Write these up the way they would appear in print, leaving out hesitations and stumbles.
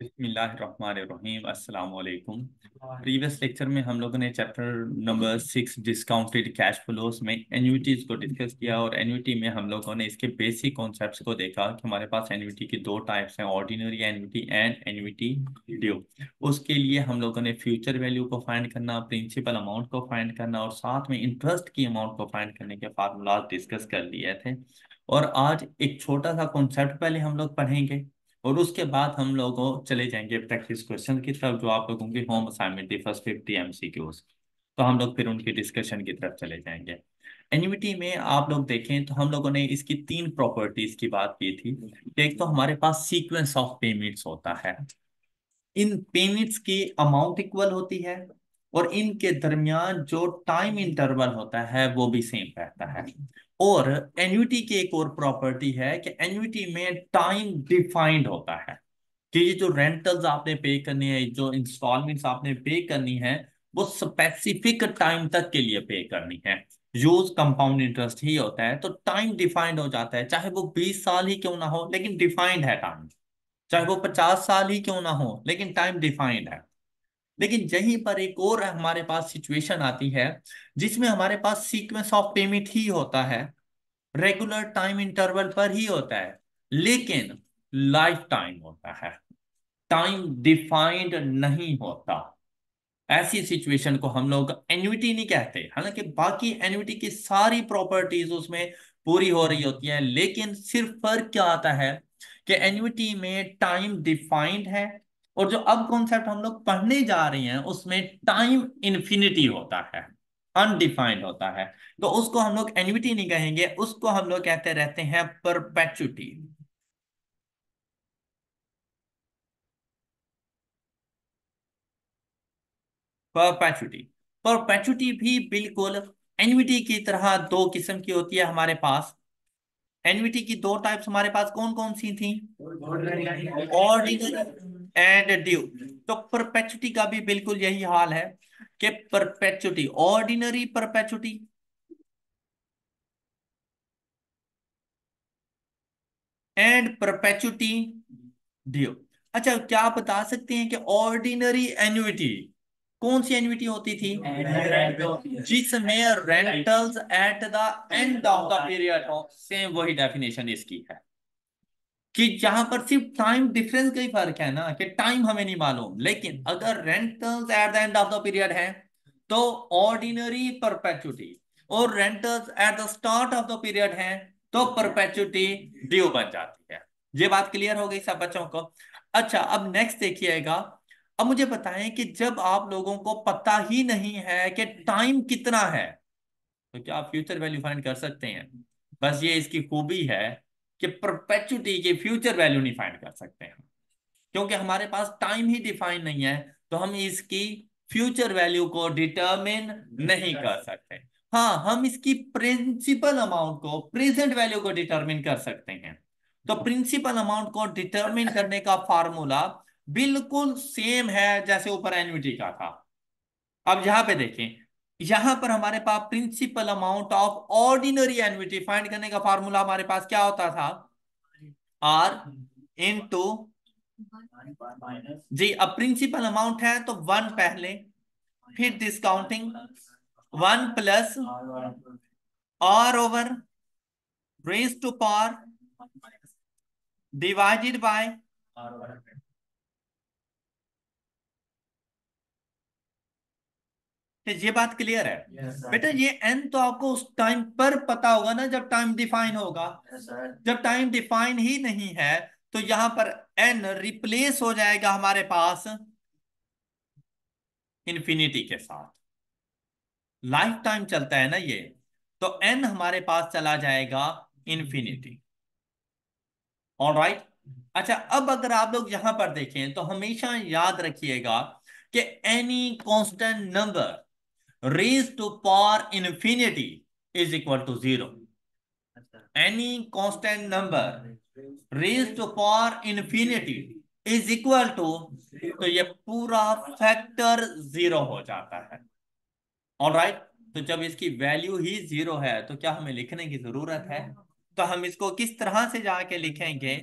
बिस्मिल्लाहिर्रहमानिर्रहीम अस्सलाम वालेकुम। प्रीवियस लेक्चर में हम लोगों ने chapter number 6 discounted cash flows में एन्युइटीज को डिस्कस किया और एन्युइटी में हम लोगों ने इसके बेसिक कॉन्सेप्ट्स को देखा कि हमारे पास एन्युइटी की दो टाइप्स हैं, ordinary annuity and annuity due. उसके लिए हम लोगों ने फ्यूचर वैल्यू को फाइंड करना, प्रिंसिपल अमाउंट को फाइंड करना और साथ में इंटरेस्ट की अमाउंट को फाइंड करने के फार्मूला डिस्कस कर लिए थे। और आज एक छोटा सा कॉन्सेप्ट पहले हम लोग पढ़ेंगे और उसके बाद हम लोगों चले जाएंगे प्रैक्टिस क्वेश्चन की तरफ, जो आप लोगों की होम असाइनमेंट थी फर्स्ट 50 एमसीक्यूज। तो हम लोग फिर उनकी डिस्कशन की तरफ चले जाएंगे। एन्युइटी में आप लोग देखें तो हम लोगों ने इसकी तीन प्रॉपर्टीज की बात की थी कि एक तो हमारे पास सीक्वेंस ऑफ पेमेंट्स होता है, इन पेमेंट्स की अमाउंट इक्वल होती है और इनके दरमियान जो टाइम इंटरवल होता है वो भी सेम रहता है। और एन्युइटी की एक और प्रॉपर्टी है कि एन्युइटी में टाइम डिफाइंड होता है कि ये जो रेंटल्स आपने पे करनी है, जो इंस्टॉलमेंट्स आपने पे करनी है, वो स्पेसिफिक टाइम तक के लिए पे करनी है। यूज कंपाउंड इंटरेस्ट ही होता है तो टाइम डिफाइंड हो जाता है, चाहे वो 20 साल ही क्यों ना हो लेकिन डिफाइंड है टाइम, चाहे वो 50 साल ही क्यों ना हो लेकिन टाइम डिफाइंड है। लेकिन यहीं पर एक और हमारे पास सिचुएशन आती है जिसमें हमारे पास सीक्वेंस ऑफ पेमेंट ही होता है, रेगुलर टाइम इंटरवल पर ही होता है, लेकिन लाइफ टाइम होता है, टाइम डिफाइंड नहीं होता। ऐसी सिचुएशन को हम लोग एन्युइटी नहीं कहते, हालांकि बाकी एन्युइटी की सारी प्रॉपर्टीज उसमें पूरी हो रही होती है, लेकिन सिर्फ फर्क क्या आता है कि एन्युइटी में टाइम डिफाइंड है और जो अब कॉन्सेप्ट हम लोग पढ़ने जा रहे हैं उसमें टाइम इन्फिनिटी होता है, अनडिफाइंड होता है। तो उसको हम लोग एन्युइटी नहीं कहेंगे, उसको हम लोग कहते रहते हैं परपेचुटी। परपेचुटी, परपेचुटी भी बिल्कुल एन्युइटी की तरह दो किस्म की होती है हमारे पास। एन्युइटी की दो टाइप्स हमारे पास कौन कौन सी थी? Ordinary and due. तो परपेचुटी का भी बिल्कुल यही हाल है कि perpetuity, ordinary perpetuity and perpetuity due. अच्छा, क्या आप बता सकते हैं कि ऑर्डिनरी एन्युइटी कौन सी एन्युइटी होती थी? जिसमें rentals eight the end of the period हो, सेम वही डेफिनेशन इसकी है कि जहां पर सिर्फ टाइम डिफरेंस का ही फर्क है ना, कि टाइम हमें नहीं मालूम, लेकिन अगर rentals eight the end of the period है तो ऑर्डिनरी परपेचुटी, और rentals eight the start of the period है तो परपेचुटी ड्यू बन जाती है। ये बात क्लियर हो गई सब बच्चों को? अच्छा, अब नेक्स्ट देखिएगा। अब मुझे बताएं कि जब आप लोगों को पता ही नहीं है कि टाइम कितना है तो क्या आप फ्यूचर वैल्यू फाइंड कर सकते हैं? बस ये इसकी खूबी है कि परपेचुटी की फ्यूचर वैल्यू नहीं फाइंड कर सकते हैं, क्योंकि हमारे पास टाइम ही डिफाइन नहीं है, तो हम इसकी फ्यूचर वैल्यू को डिटरमिन नहीं कर सकते। हाँ, हम इसकी प्रिंसिपल अमाउंट को, प्रेजेंट वैल्यू को डिटरमिन कर सकते हैं। तो प्रिंसिपल अमाउंट को डिटरमिन करने का फार्मूला बिल्कुल सेम है जैसे ऊपर एन्युइटी का था। अब यहां पे देखें, यहां पर हमारे पास principal amount of ordinary annuity find करने का फार्मूला हमारे पास क्या होता था? R into G. अब प्रिंसिपल अमाउंट है तो वन पहले, फिर discounting, one plus R over raise to power divided by. ये बात क्लियर है? बेटा ये एन तो आपको उस टाइम पर पता होगा ना जब टाइम डिफाइन होगा। जब टाइम डिफाइन ही नहीं है तो यहां पर एन रिप्लेस हो जाएगा हमारे पास इंफिनिटी के साथ। लाइफ टाइम चलता है ना ये, तो एन हमारे पास चला जाएगा इंफिनिटी। All right. अच्छा, अब अगर आप लोग यहां पर देखें तो हमेशा याद रखिएगा कि any constant number raise to power infinity is equal to zero. Any constant number raise to power infinity is equal to, तो ये पूरा फैक्टर जीरो हो जाता है। All right. तो जब इसकी वैल्यू ही जीरो है तो क्या हमें लिखने की जरूरत है? तो हम इसको किस तरह से जाके लिखेंगे?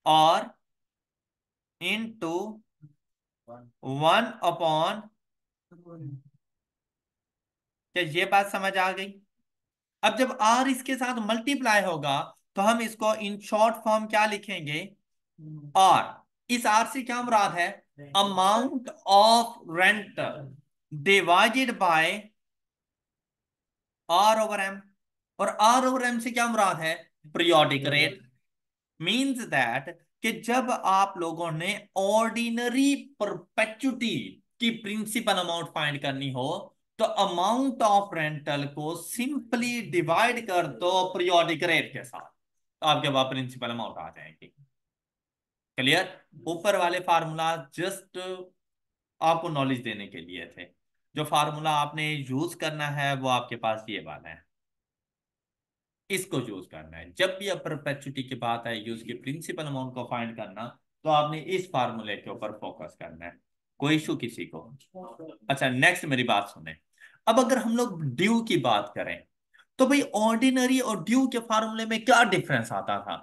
और इंटू 1 अपॉन, क्या ये बात समझ आ गई? अब जब आर इसके साथ मल्टीप्लाई होगा तो हम इसको इन शॉर्ट फॉर्म क्या लिखेंगे? आर। इस आर से क्या मुराद है? Amount of rental divided by R over M. और आर ओवर एम से क्या मुराद है? Periodic rate. मींस दैट कि जब आप लोगों ने ऑर्डिनरी परपेचुटी की प्रिंसिपल अमाउंट फाइंड करनी हो तो अमाउंट ऑफ रेंटल को सिंपली डिवाइड कर दो पीरियोडिक रेट के साथ, तो आपके पास प्रिंसिपल अमाउंट आ जाएगी। क्लियर? ऊपर वाले फार्मूला जस्ट आपको नॉलेज देने के लिए थे। जो फार्मूला आपने यूज करना है वो आपके पास ये वाला है, इसको यूज करना है। जब भी अब परपेचुटी की बात आएगी उसकी प्रिंसिपल अमाउंट को फाइंड करना, तो आपने इस फार्मूले के ऊपर फोकस करना है। कोई इशू किसी को? अच्छा, नेक्स्ट मेरी बात सुने। अब अगर हम लोग ड्यू की बात करें तो भाई ऑर्डिनरी और ड्यू के फार्मूले में क्या डिफरेंस आता था?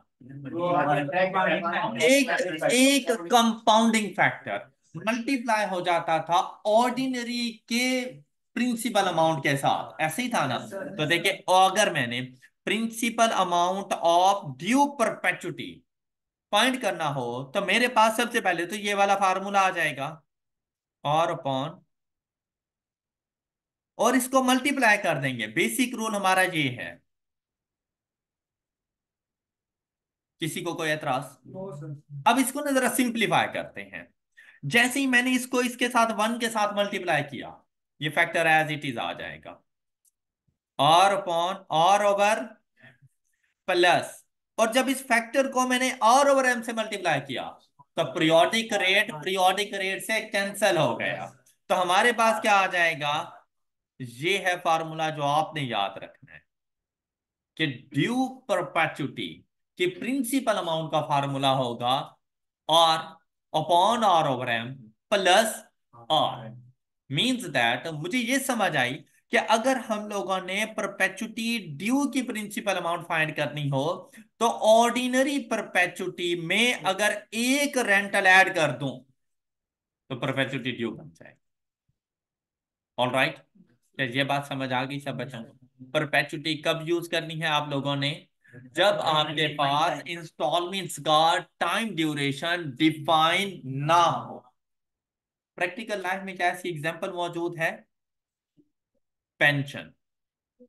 एक एक कंपाउंडिंग फैक्टर मल्टीप्लाई हो जाता था ऑर्डिनरी के प्रिंसिपल अमाउंट के साथ, ऐसे ही था ना? तो देखिए, अगर मैंने principal amount of due perpetuity find करना हो तो मेरे पास सबसे पहले तो ये वाला फार्मूला आ जाएगा, और अपॉन, और इसको मल्टीप्लाई कर देंगे। बेसिक रूल हमारा ये है। किसी को कोई एतराज? अब इसको ना जरा सिंप्लीफाई करते हैं। जैसे ही मैंने इसको इसके साथ 1 के साथ मल्टीप्लाई किया, ये फैक्टर एज इट इज आ जाएगा, और अपॉन और ओवर प्लस। और जब इस फैक्टर को मैंने और ओवर एम से मल्टीप्लाई किया तो पीरियोडिक रेट से कैंसिल हो गया। तो हमारे पास क्या आ जाएगा? ये है फार्मूला जो आपने याद रखना है कि ड्यू परपेचुटी कि प्रिंसिपल अमाउंट का फार्मूला होगा R upon R over M plus R. Means that मुझे ये समझ आई कि अगर हम लोगों ने परपेचुटी ड्यू की प्रिंसिपल अमाउंट फाइंड करनी हो तो ऑर्डिनरी परपेचुटी में अगर एक रेंटल ऐड कर दूं तो परपेचुटी ड्यू बन जाए। All right? क्या ये बात समझ आ गई सब बच्चों को? परपेचुटी कब यूज करनी है आप लोगों ने? जब आपके पास इंस्टॉलमेंट्स का टाइम ड्यूरेशन डिफाइन ना हो। प्रैक्टिकल लाइफ में क्या ऐसी एग्जांपल मौजूद है? पेंशन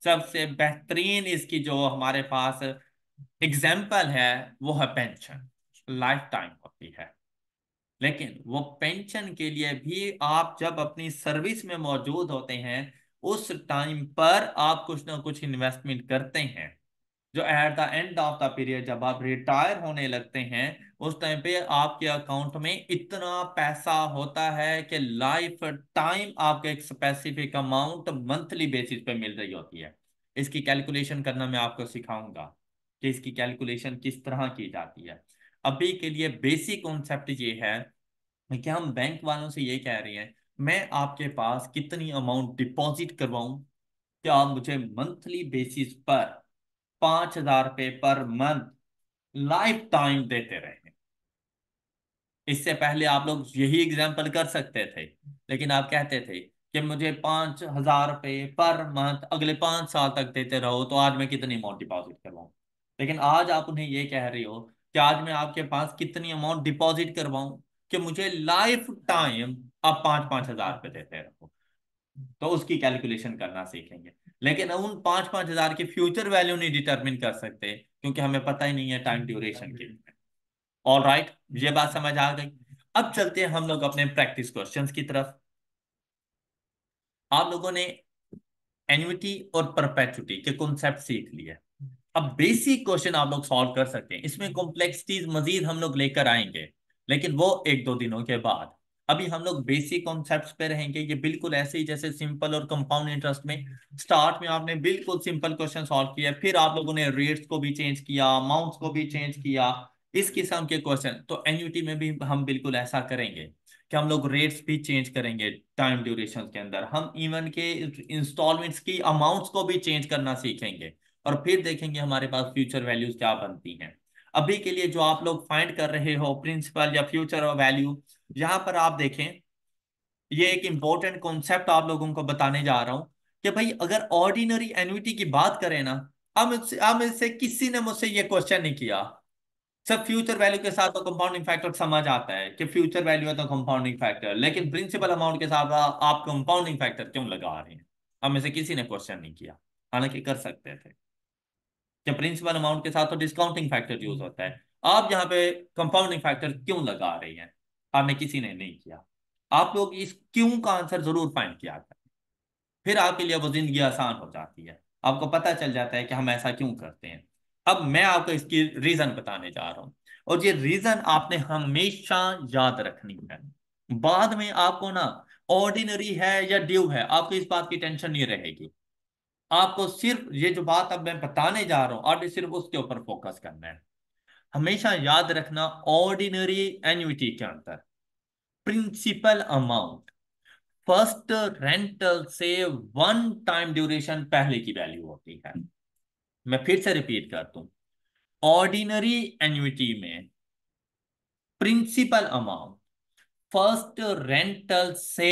सबसे बेहतरीन इसकी जो हमारे पास एग्जाम्पल है वो है पेंशन। लाइफ टाइम होती है, लेकिन वो पेंशन के लिए भी आप जब अपनी सर्विस में मौजूद होते हैं उस टाइम पर आप कुछ ना कुछ इन्वेस्टमेंट करते हैं, जो eight the end of the period जब आप रिटायर होने लगते हैं उस टाइम पे आपके अकाउंट में इतना पैसा होता है कि लाइफ टाइम आपको एक स्पेसिफिक अमाउंट मंथली बेसिस पे मिल रही होती है। इसकी कैलकुलेशन करना मैं आपको सिखाऊंगा कि इसकी कैलकुलेशन किस तरह की जाती है। अभी के लिए बेसिक कॉन्सेप्ट ये है कि हम बैंक वालों से ये कह रहे हैं, मैं आपके पास कितनी अमाउंट डिपॉजिट करवाऊं, क्या आप मुझे मंथली बेसिस पर 5,000 रुपये पर मंथ लाइफ टाइम देते रहे। इससे पहले आप लोग यही एग्जाम्पल कर सकते थे, लेकिन आप कहते थे कि मुझे 5,000 रुपये पर मंथ अगले 5 साल तक देते रहो, तो आज मैं कितनी अमाउंट डिपॉजिट करवाऊं? लेकिन आज आप उन्हें ये कह रही हो कि आज मैं आपके पास कितनी अमाउंट डिपॉजिट करवाऊं कि मुझे लाइफ टाइम आप 5-5 हजार रुपये देते रहो। तो उसकी कैलकुलेशन करना सीखेंगे। लेकिन उन 5-5 हजार की फ्यूचर वैल्यू नहीं डिटरमिन कर सकते क्योंकि हमें पता ही नहीं है टाइम ड्यूरेशन की। ऑल राइट, ये बात समझ आ गई? अब चलते हैं हम लोग अपने प्रैक्टिस क्वेश्चंस की तरफ। आप लोगों ने एन्युटी और परपेचुटी के कॉन्सेप्ट सीख लिए। अब बेसिक क्वेश्चन आप लोग सॉल्व कर सकते हैं, इसमें कॉम्प्लेक्सिटीज मजीद हम लोग लेकर आएंगे, लेकिन वो 1-2 दिनों के बाद। अभी हम लोग बेसिक कॉन्सेप्ट्स पे रहेंगे। ये बिल्कुल ऐसे ही जैसे सिंपल और कंपाउंड इंटरेस्ट में स्टार्ट में आपने बिल्कुल सिंपल क्वेश्चन सॉल्व किया, फिर आप लोगों ने रेट्स को भी चेंज किया, अमाउंट्स को भी चेंज किया, इस किस्म के क्वेश्चन। तो एन्युटी में भी हम बिल्कुल ऐसा करेंगे कि हम लोग रेट्स भी चेंज करेंगे टाइम ड्यूरेशन के अंदर। हम इवन के इंस्टॉलमेंट्स की अमाउंट्स को भी चेंज करना सीखेंगे, और फिर देखेंगे हमारे पास फ्यूचर वैल्यूज क्या बनती हैं। अभी के लिए जो आप लोग फाइंड कर रहे हो प्रिंसिपल या फ्यूचर वैल्यू, यहाँ पर आप देखें, ये एक इंपॉर्टेंट कॉन्सेप्ट आप लोगों को बताने जा रहा हूं कि भाई अगर ऑर्डिनरी एन्युटी की बात करें ना, अब इससे किसी ने मुझसे ये क्वेश्चन नहीं किया। सब फ्यूचर वैल्यू के साथ तो कंपाउंडिंग फैक्टर समझ आता है कि फ्यूचर वैल्यू है तो कंपाउंडिंग फैक्टर, लेकिन प्रिंसिपल अमाउंट के साथ आप कंपाउंडिंग फैक्टर क्यों लगा रहे हैं? अब में से किसी ने क्वेश्चन नहीं किया, हालांकि कर सकते थे कि प्रिंसिपल अमाउंट के साथ तो डिस्काउंटिंग फैक्टर यूज होता है, आप यहाँ पे कंपाउंडिंग फैक्टर क्यों लगा रही हैं? आपने किसी ने नहीं किया। आप लोग इस क्यों का आंसर जरूर फाइंड किया करें, फिर आपके लिए वो जिंदगी आसान हो जाती है, आपको पता चल जाता है कि हम ऐसा क्यों करते हैं। अब मैं आपको इसकी रीजन बताने जा रहा हूं, और ये रीजन आपने हमेशा याद रखनी है। बाद में आपको ना ऑर्डिनरी है या ड्यू है, आपको इस बात की टेंशन नहीं रहेगी। आपको सिर्फ ये जो बात अब मैं बताने जा रहा हूं, आपने सिर्फ उसके ऊपर फोकस करना है। हमेशा याद रखना, ऑर्डिनरी एन्युटी के अंदर प्रिंसिपल अमाउंट फर्स्ट रेंटल से वन टाइम ड्यूरेशन पहले की वैल्यू होती है। मैं फिर से रिपीट करता हूं, ऑर्डिनरी एन्युटी में प्रिंसिपल अमाउंट फर्स्ट रेंटल से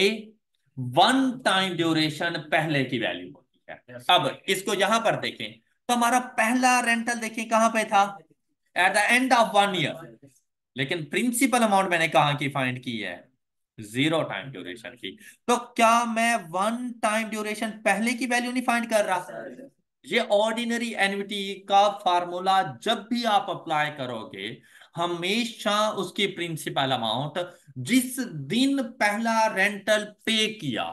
वन टाइम ड्यूरेशन पहले की वैल्यू होती है। अब इसको यहां पर देखें तो हमारा पहला रेंटल देखें कहां पे था, eight the end of 1 year. लेकिन प्रिंसिपल अमाउंट मैंने कहां की फाइंड की है, 0 टाइम ड्यूरेशन की। तो क्या मैं वन टाइम ड्यूरेशन पहले की वैल्यू नहीं फाइंड कर रहा? ये ऑर्डिनरी एन्युटी का फार्मूला जब भी आप अप्लाई करोगे, हमेशा उसकी प्रिंसिपल अमाउंट जिस दिन पहला रेंटल पे किया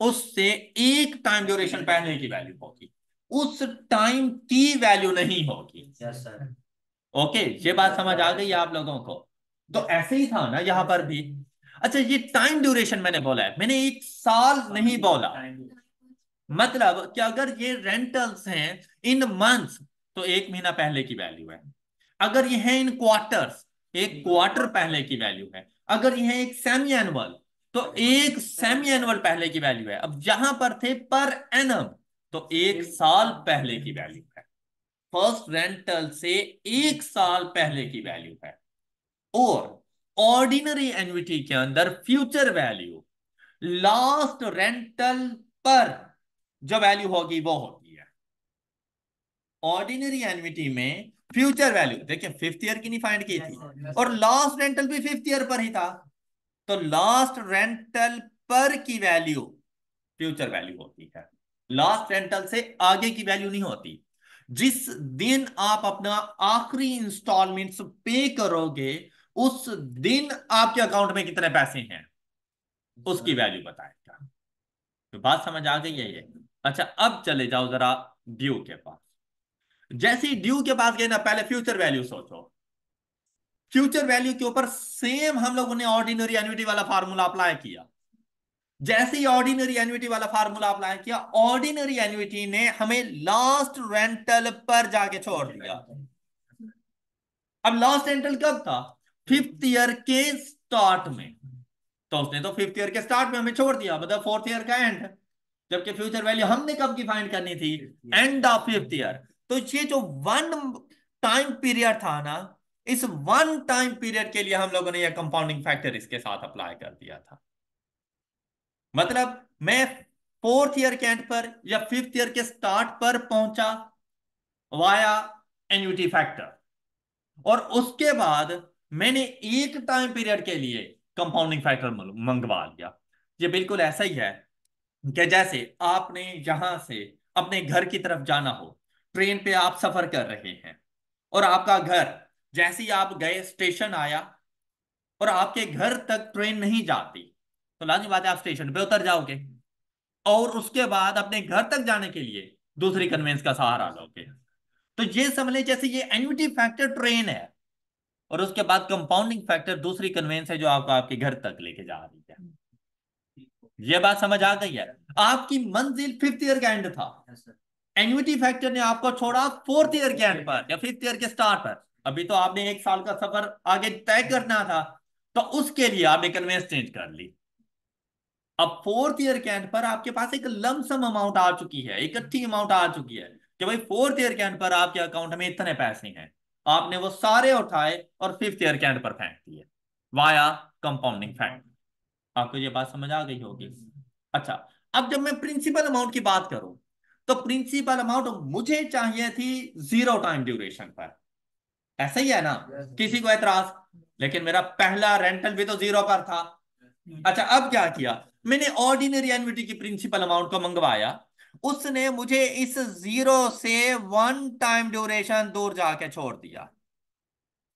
उससे एक टाइम ड्यूरेशन पहले की वैल्यू होगी, उस टाइम की वैल्यू नहीं होगी। Yes sir. ओके, ये बात समझ आ गई आप लोगों को? तो ऐसे ही था ना यहां पर भी। अच्छा, ये टाइम ड्यूरेशन मैंने बोला है, मैंने 1 साल नहीं बोला। मतलब कि अगर ये रेंटल्स हैं इन मंथ्स तो 1 महीना पहले की वैल्यू है, अगर ये है इन क्वार्टर्स एक क्वार्टर पहले की वैल्यू है, अगर ये है एक सेमी एनुअल तो एक सेमी एनुअल पहले की वैल्यू है। अब जहां पर थे पर एनम तो 1 साल पहले की वैल्यू है, फर्स्ट रेंटल से 1 साल पहले की वैल्यू है। और ऑर्डिनरी एन्युटी के अंदर फ्यूचर वैल्यू लास्ट रेंटल पर जो वैल्यू होगी वो होती है। ऑर्डिनरी एन्युटी में फ्यूचर वैल्यू देखिए फिफ्थ ईयर की नहीं फाइंड की थी, और लास्ट रेंटल भी फिफ्थ ईयर पर ही था, तो लास्ट रेंटल पर की वैल्यू फ्यूचर वैल्यू होती है, लास्ट रेंटल से आगे की वैल्यू नहीं होती। जिस दिन आप अपना आखिरी इंस्टॉलमेंट्स पे करोगे उस दिन आपके अकाउंट में कितने पैसे हैं उसकी वैल्यू बताएगा। तो बात समझ आ गई है ये? अच्छा, अब चले जाओ जरा ड्यू के पास। जैसे ही ड्यू के पास गए ना, पहले फ्यूचर वैल्यू सोचो। फ्यूचर वैल्यू के ऊपर सेम हम लोगों ने ऑर्डिनरी एन्युटी वाला फार्मूला अप्लाई किया। जैसे ही ऑर्डिनरी एन्युटी वाला फार्मूला अप्लाई किया, ऑर्डिनरी एन्युटी ने हमें लास्ट रेंटल पर जाके छोड़ दिया। अब लास्ट रेंटल कब था? फिफ्थ ईयर के स्टार्ट में। तो उसने तो फिफ्थ ईयर के स्टार्ट में हमें छोड़ दिया, मतलब फोर्थ ईयर का एंड। जबकि फ्यूचर वैल्यू हमने कब की फाइंड करनी थी? End of fifth year. तो ये जो वन टाइम पीरियड था ना, इस वन टाइम पीरियड के लिए हम लोगों ने यह कंपाउंडिंग फैक्टर इसके साथ अप्लाई कर दिया था। मतलब मैं फोर्थ ईयर के एंड पर या फिफ्थ ईयर के स्टार्ट पर पहुंचा वाया एन्युटी फैक्टर, और उसके बाद मैंने एक टाइम पीरियड के लिए कंपाउंडिंग फैक्टर मंगवा लिया। ये बिल्कुल ऐसा ही है कि जैसे आपने यहां से अपने घर की तरफ जाना हो, ट्रेन पे आप सफर कर रहे हैं, और आपका घर जैसे ही आप गए स्टेशन आया और आपके घर तक ट्रेन नहीं जाती, तो लाजमी बात है आप स्टेशन पे उतर जाओगे, और उसके बाद अपने घर तक जाने के लिए दूसरी कन्वेंस का सहारा लोगे। तो ये समझ लें जैसे ये एन्युटी फैक्टर ट्रेन है, और उसके बाद कंपाउंडिंग फैक्टर दूसरी कन्वेंस है जो आपको आपके घर तक लेके जा रही है। ये बात समझ आ गई है? आपकी मंजिल फिफ्थ ईयर का एंड था, एन्युटी फैक्टर ने आपको छोड़ा फोर्थ ईयर के एंड पर या फिफ्थ ईयर के स्टार्ट पर। अभी तो आपने 1 साल का सफर आगे तय करना था, तो उसके लिए आपने कन्वेंस चेंज कर ली। अब फोर्थ ईयर के एंड पर आपके पास एक लमसम अमाउंट आ चुकी है, इकट्ठी अमाउंट आ चुकी है कि भाई फोर्थ ईयर के एंड पर आपके अकाउंट में इतने पैसे हैं। आपने वो सारे उठाए और फिफ्थ ईयर के एंड पर फेंक दिए वाया कंपाउंडिंग फैक्टर। आपको ये बात समझ आ गई होगी। अच्छा, अब जब मैं प्रिंसिपल अमाउंट की बात करूं, तो प्रिंसिपल अमाउंट मुझे चाहिए थी जीरो टाइम ड्यूरेशन पर। ऐसा ही है ना? किसी को एतराज? लेकिन मेरा पहला रेंटल भी तो जीरो पर था। अच्छा, अब क्या किया मैंने? ऑर्डिनरी एन्युटी की प्रिंसिपल अमाउंट को मंगवाया। उसने मुझे इस जीरो से वन टाइम ड्यूरेशन दूर जाके छोड़ दिया।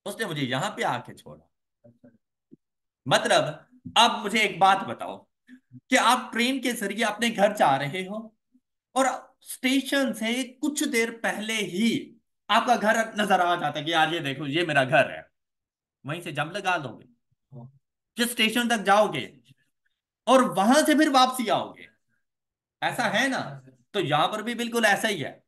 उसने मुझे यहां पे आके छोड़ा। मतलब अब मुझे एक बात बताओ कि आप ट्रेन के जरिए अपने घर जा रहे हो और स्टेशन से कुछ देर पहले ही आपका घर नजर आ जाता है कि यार ये देखो ये मेरा घर है। वहीं से जंप लगा दोगे, जिस स्टेशन तक जाओगे और वहां से फिर वापसी आओगे। ऐसा है ना? तो यहां पर भी बिल्कुल ऐसा ही है।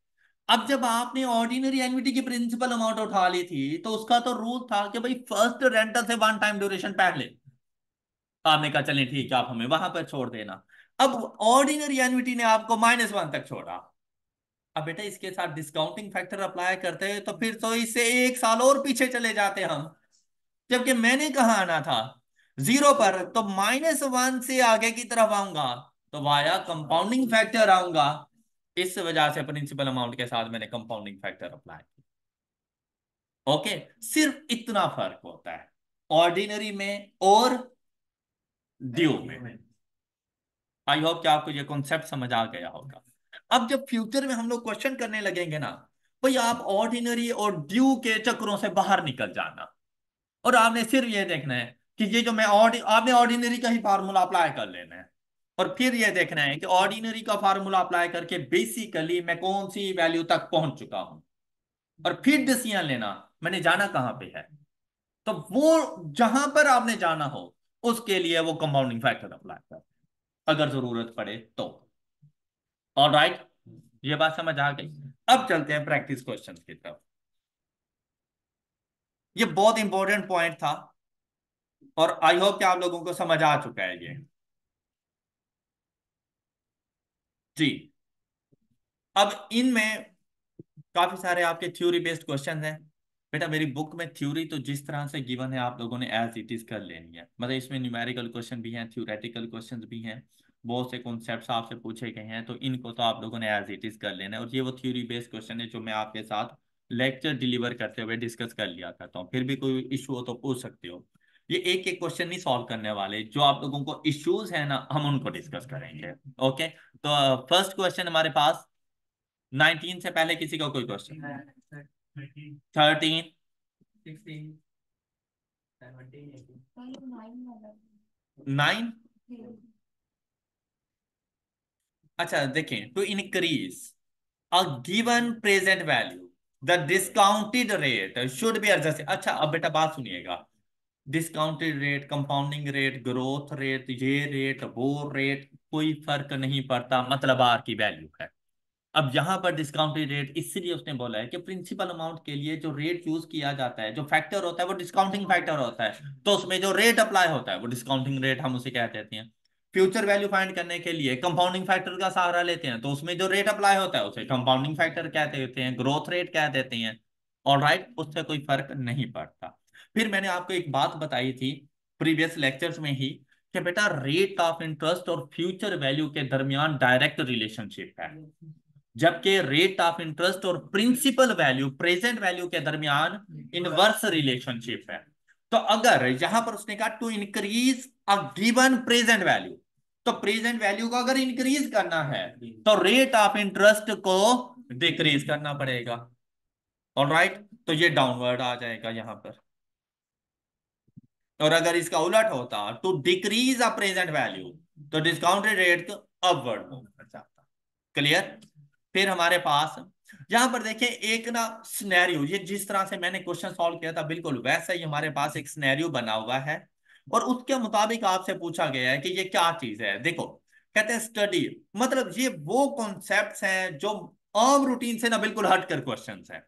अब जब आपने ऑर्डिनरी एन्युटी की प्रिंसिपल अमाउंट उठा ली थी, तो उसका तो रूल था कि भाई फर्स्ट रेंटल से वन टाइम ड्यूरेशन पहले आपने कहा चलें ठीक है आप हमें वहां पर छोड़ देना। अब ऑर्डिनरी एन्युटी ने आपको -1 तक छोड़ा। अब बेटा इसके साथ डिस्काउंटिंग फैक्टर अप्लाई करते हैं तो फिर तो इससे 1 साल और पीछे चले जाते हम। जबकि मैंने कहा आना था जीरो पर, तो -1 से आगे की तरफ आऊंगा तो वाया कंपाउंडिंग फैक्टर आऊंगा। इस वजह से प्रिंसिपल अमाउंट के साथ मैंने कंपाउंडिंग फैक्टर अप्लाई किया। ओके, सिर्फ इतना फर्क होता है ऑर्डिनरी में और ड्यू में। आई होप कि आपको ये कॉन्सेप्ट समझ आ गया होगा। अब जब फ्यूचर में हम लोग क्वेश्चन करने लगेंगे ना, भाई आप ऑर्डिनरी और ड्यू के चक्रों से बाहर निकल जाना और आपने सिर्फ ये देखना है कि ये जो मैं आपने ऑर्डिनरी का ही फार्मूला अप्लाई कर लेना है। और फिर ये देखना है कि ऑर्डिनरी का फार्मूला अप्लाई करके बेसिकली मैं कौन सी वैल्यू तक पहुंच चुका हूं। और फिर डिसीजन लेना मैंने जाना कहां पे है। तो वो जहां पर आपने जाना हो उसके लिए वो कंपाउंडिंग फैक्टर अप्लाई कर, अगर जरूरत पड़े तो। ऑल राइट, ये बात समझ आ गई। अब चलते हैं प्रैक्टिस क्वेश्चन की तरफ। ये बहुत इंपॉर्टेंट पॉइंट था और आई होप कि आप लोगों को समझ आ चुका है ये। जी, अब इनमें काफी सारे आपके थ्योरी बेस्ड क्वेश्चन हैं। बेटा मेरी बुक में थ्योरी तो जिस तरह से गिवन है आप लोगों ने एज इट इज कर लेनी है। मतलब इसमें न्यूमेरिकल क्वेश्चन भी हैं, थ्योरेटिकल क्वेश्चंस भी हैं, बहुत से कॉन्सेप्ट्स आपसे पूछे गए हैं, तो इनको तो आप लोगों ने एज इट इज कर लेना है। और ये वो थ्योरी बेस्ड क्वेश्चन है जो मैं आपके साथ लेक्चर डिलीवर करते हुए डिस्कस कर लिया करता हूँ। फिर भी कोई इशू हो तो पूछ सकते हो। ये एक एक क्वेश्चन नहीं सॉल्व करने वाले, जो आप लोगों को इश्यूज है ना हम उनको डिस्कस करेंगे। ओके, तो फर्स्ट क्वेश्चन हमारे पास 19 से पहले किसी का कोई क्वेश्चन? 13, 9। अच्छा देखें, to increase a given present value the discounted rate should be adjust. अच्छा अब बेटा बात सुनिएगा, discounted rate, compounding rate, growth rate, ये रेट वो रेट कोई फर्क नहीं पड़ता, मतलब आर की वैल्यू है। अब यहां पर डिस्काउंटेड रेट इसलिए उसने बोला है कि प्रिंसिपल अमाउंट के लिए जो रेट यूज किया जाता है, जो फैक्टर होता है वो डिस्काउंटिंग फैक्टर होता है, तो उसमें जो रेट अप्लाई होता है वो डिस्काउंटिंग रेट हम उसे कह देते हैं। फ्यूचर वैल्यू फाइंड करने के लिए कंपाउंडिंग फैक्टर का सहारा लेते हैं, तो उसमें जो रेट अप्लाई होता है उसे कंपाउंडिंग फैक्टर कहते देते हैं, ग्रोथ रेट कह देते हैं। और राइट, उससे कोई फर्क नहीं पड़ता। फिर मैंने आपको एक बात बताई थी प्रीवियस लेक्चर्स में ही कि बेटा रेट ऑफ इंटरेस्ट और फ्यूचर वैल्यू के दरमियान डायरेक्ट रिलेशनशिप है, जबकि रेट ऑफ इंटरेस्ट और प्रिंसिपल वैल्यू, प्रेजेंट वैल्यू के दरमियान इनवर्स रिलेशनशिप है। तो अगर यहां पर उसने कहा to increase a given present value, तो प्रेजेंट वैल्यू को अगर इंक्रीज करना है तो रेट ऑफ इंटरेस्ट को डिक्रीज करना पड़ेगा। ऑलराइट, तो ये डाउनवर्ड आ जाएगा यहां पर। और अगर इसका उलट होता to decrease a present value, तो डिस्काउंटेड रेट को अपवर्ड मूव कर जाता। क्लियर? फिर हमारे पास यहां पर देखिए एक ना सिनेरियो, ये जिस तरह से मैंने क्वेश्चन सॉल्व किया था बिल्कुल वैसा ही हमारे पास एक सिनेरियो बना हुआ है। और उसके मुताबिक आपसे पूछा गया है कि ये क्या चीज है। देखो कहते हैं स्टडी, मतलब ये वो कॉन्सेप्ट्स हैं जो आम रूटीन से ना बिल्कुल हटकर क्वेश्चंस हैं,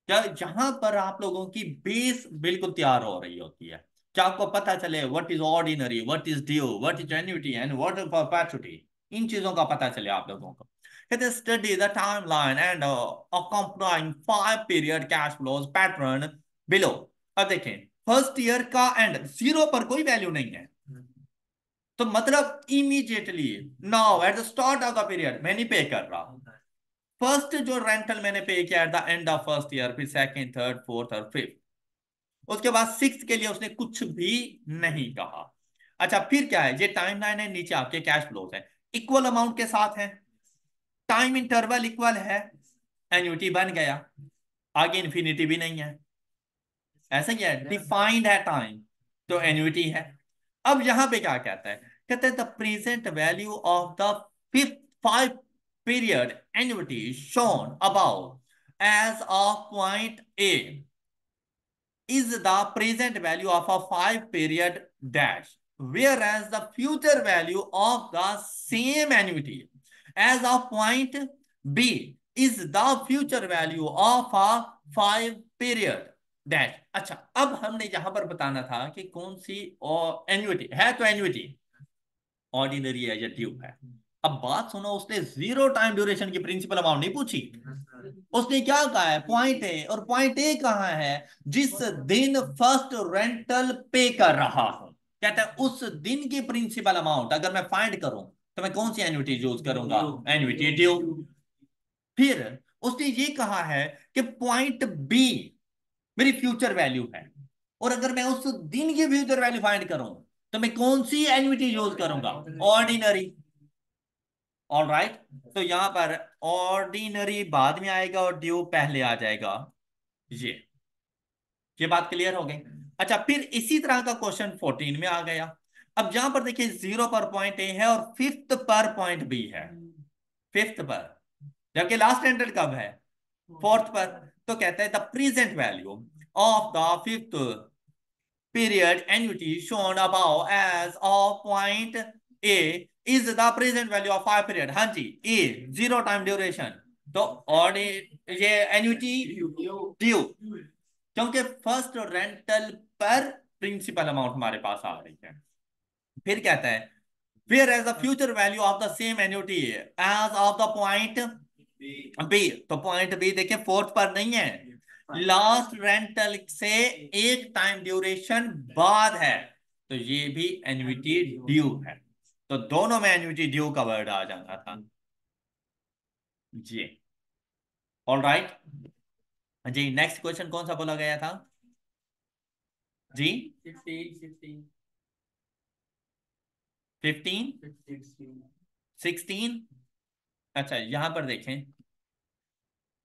क्या जहां पर आप लोगों की बेस बिल्कुल तैयार हो रही होती है, क्या आपको पता चले what is ordinary, what is due, what is annuity and what is perpetuity. इन चीजों का पता चले आप लोगों को। कहते study the timeline and accompanying 5 period cash flows pattern below. अब देखें, फर्स्ट ईयर का एंड जीरो पर कोई वैल्यू नहीं है, तो मतलब immediately now at the start of the period मैं नहीं पे कर रहा। फर्स्ट जो रेंटल मैंने पे किया eight the end of first year, फिर सेकंड, थर्ड, फोर्थ और फिफ्थ, उसके बाद सिक्स के लिए उसने कुछ भी नहीं कहा। अच्छा फिर क्या है, ये टाइमलाइन है, नीचे आपके कैश फ्लोज है, इक्वल अमाउंट के साथ है, टाइम इंटरवल इक्वल है, एन्युटी बन गया, आगे इन्फिनिटी भी नहीं है, ऐसा क्या है, डिफाइंड है टाइम, तो एन्युटी है। अब यहां पे क्या कहता है, कहते हैं the present value of the fifth 5 period annuity shown about as of point A is the present value of a 5 period dash, whereas the future value of the same annuity as of point B is the future value of a 5 period dash। अच्छा, अब हमने यहां पर बताना था कि कौन सी annuity है, तो एन्युटी ऑर्डिनरी है या ड्यू है। अब बात सुनो, उसने जीरो टाइम ड्यूरेशन की प्रिंसिपल अमाउंट नहीं पूछी, उसने क्या कहा है, पॉइंट ए, और पॉइंट ए कहां है, जिस दिन फर्स्ट रेंटल पे कर रहा हूं। कहता है उस दिन की प्रिंसिपल अमाउंट अगर मैं फाइंड करूं तो मैं कौन सी एन्युटी यूज करूंगा, एन्युटी ड्यू। फिर उसने ये कहा है कि पॉइंट बी मेरी फ्यूचर वैल्यू है, और अगर मैं उस दिन की फ्यूचर वैल्यू फाइंड करूं तो मैं कौन सी एन्युटी यूज करूंगा, ऑर्डिनरी। ऑल राइट, तो यहां पर ऑर्डिनरी बाद में आएगा और ड्यू पहले आ जाएगा। ये बात क्लियर हो गई। अच्छा फिर इसी तरह का क्वेश्चन 14 में आ गया। अब यहां पर देखिए जीरो पर पॉइंट ए है और फिफ्थ पर पॉइंट बी है, फिफ्थ पर, जबकि लास्ट एंटर कब है, फोर्थ पर। तो कहता है the present value of the fifth period annuity shown above as of point A is the present value of 5 period। हाँ जी, A जीरो टाइम ड्यूरेशन, तो और ये एन्युटी ड्यू, क्योंकि फर्स्ट रेंटल पर प्रिंसिपल अमाउंट हमारे पास आ रही है। फिर कहता है where as the future value of the same annuity as of the point B, तो पॉइंट बी देखिए फोर्थ पर नहीं है, लास्ट रेंटल से एक टाइम ड्यूरेशन बाद है, तो ये भी एन्युटी ड्यू है। तो दोनों में एन्युटी ड्यू का वर्ड आ जाता था जी। ऑल राइट जी, नेक्स्ट क्वेश्चन कौन सा बोला गया था जी, 15 16। अच्छा यहां पर देखें,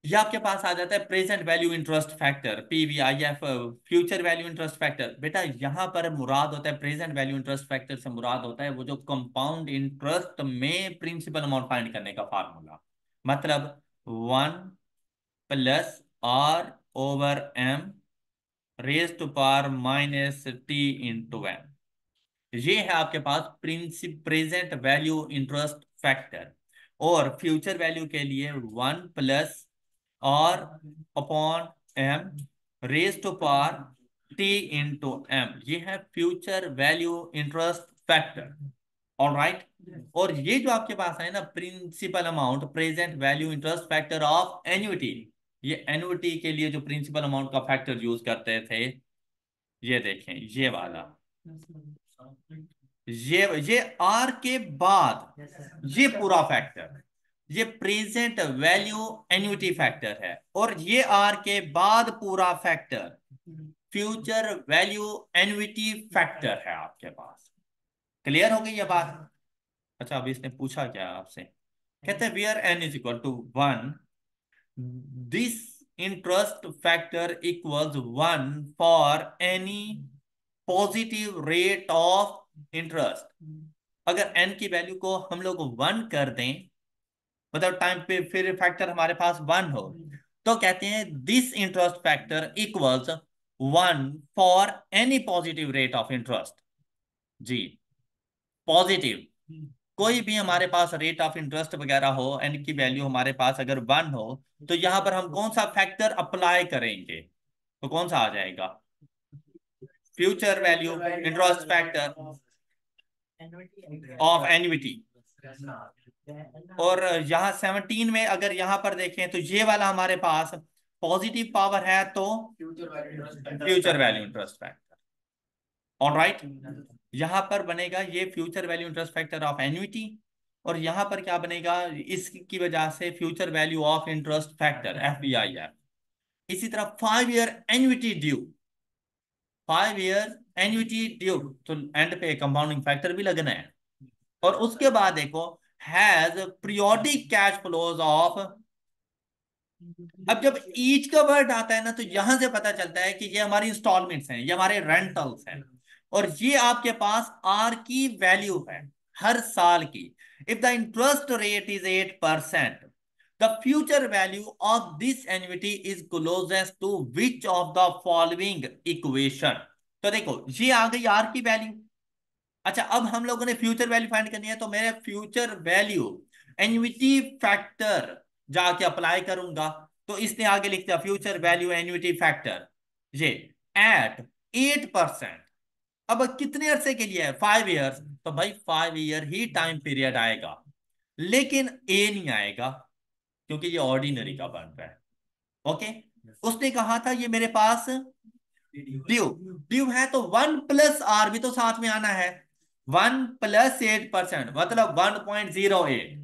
ये आपके पास आ जाता है present value interest factor, PVIF, future value interest factor. बेटा यहां पर मुराद होता है, प्रेजेंट वैल्यू इंटरेस्ट फैक्टर से मुराद होता है वो जो कंपाउंड इंटरेस्ट में प्रिंसिपल अमाउंट फाइंड करने का फार्मूला, मतलब 1 + R/M raise to power -T/n। ये है आपके पास प्रेजेंट वैल्यू इंटरेस्ट फैक्टर, और फ्यूचर वैल्यू के लिए 1 + R/M raise to power T/m, ये है future value interest factor. All right, और ये जो आपके पास है ना principal amount present value interest factor of annuity, ये एन्युटी के लिए जो प्रिंसिपल अमाउंट का फैक्टर यूज करते थे, ये देखें ये वाला, ये आर के बाद ये पूरा फैक्टर, ये प्रेजेंट वैल्यू एन्युटी फैक्टर है, और ये आर के बाद पूरा factor future value annuity factor है आपके पास। क्लियर हो गई ये बात। अच्छा अभी इसने पूछा क्या आपसे, कहते हैं where n is equal to 1 this interest factor equals 1 for any positive rate of interest. अगर एन की वैल्यू को हम लोग 1 कर दें, मतलब टाइम पे फिर फैक्टर हमारे पास 1 हो, तो कहते हैं this interest factor equals 1 for any positive rate of interest. जी, पॉजिटिव कोई भी हमारे पास रेट ऑफ इंटरेस्ट वगैरह हो, एन की वैल्यू हमारे पास अगर 1 हो, तो यहां पर हम कौन सा फैक्टर अप्लाई करेंगे, तो कौन सा आ जाएगा, future value interest factor of annuity. और यहाँ 17 में अगर यहाँ पर देखें तो ये वाला हमारे पास पॉजिटिव पावर है, तो future value interest factor. Alright, यहाँ पर बनेगा ये future value interest factor of annuity, और यहाँ पर क्या बनेगा, इसकी वजह से future value of interest factor FVIF। इसी तरह 5 year annuity due, 5 year annuity due, तो एंड पे कंपाउंडिंग फैक्टर भी लगना है। और उसके बाद देखो, has periodic cash flows of. अब जब ईच का वर्ड आता है ना, तो यहां से पता चलता है कि ये हमारी इंस्टॉलमेंट्स हैं, ये हमारे रेंटल्स हैं, और ये आपके पास आर की वैल्यू है हर साल की। If the interest rate is 8%, the future value of this annuity is closest to which of the following equation. तो देखो, ये आ गई आर की वैल्यू। अच्छा, अब हम लोगों ने फ्यूचर वैल्यू फाइंड करनी है, तो मेरे फ्यूचर वैल्यू एन्युटी फैक्टर जाके अप्लाई करूंगा। तो इसने आगे लिख दिया फ्यूचर वैल्यू एन्युटी फैक्टर ये एट 8%। अब कितने अरसे के लिए है, 5 ईयर्स, तो भाई 5 ईयर ही टाइम पीरियड आएगा, लेकिन ए नहीं आएगा, क्योंकि ये ऑर्डिनरी का बन रहा है। ओके, उसने कहा था ये मेरे पास ड्यू, ड्यू है, तो 1 + R भी तो साथ में आना है। 1 + 8% मतलब 1.08,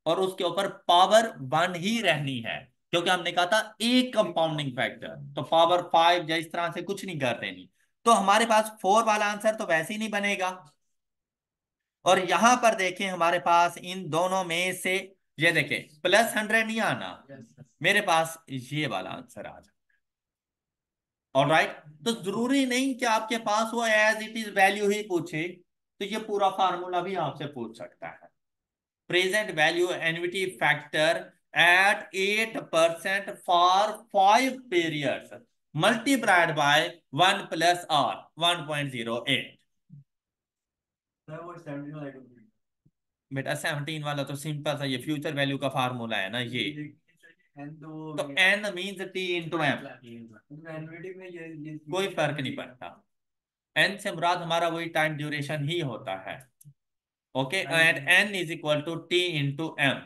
और उसके ऊपर पावर 1 ही रहनी है, क्योंकि हमने कहा था एक कंपाउंडिंग फैक्टर, तो पावर 5 या इस तरह से कुछ नहीं कर देनी। तो हमारे पास 4 वाला आंसर तो वैसे ही नहीं बनेगा। और यहां पर देखें, हमारे पास इन दोनों में से ये देखें +100 नहीं आना, मेरे पास ये वाला आंसर आ जाए। ऑलराइट, तो जरूरी नहीं कि आपके पास वो एज इट इज वैल्यू ही पूछे, तो ये पूरा फार्मूला भी आपसे पूछ सकता है। Present value annuity factor at 8% for 5 periods multiplied by 1 + R 1.08। बेटा 17 वाला तो सिंपल था, ये फ्यूचर वैल्यू का फार्मूला है ना ये। तो एन मीन्स T × M, कोई फर्क नहीं पड़ता। एन से मुराद हमारा वही टाइम ड्यूरेशन ही होता है। Okay, and n is equal to T × M।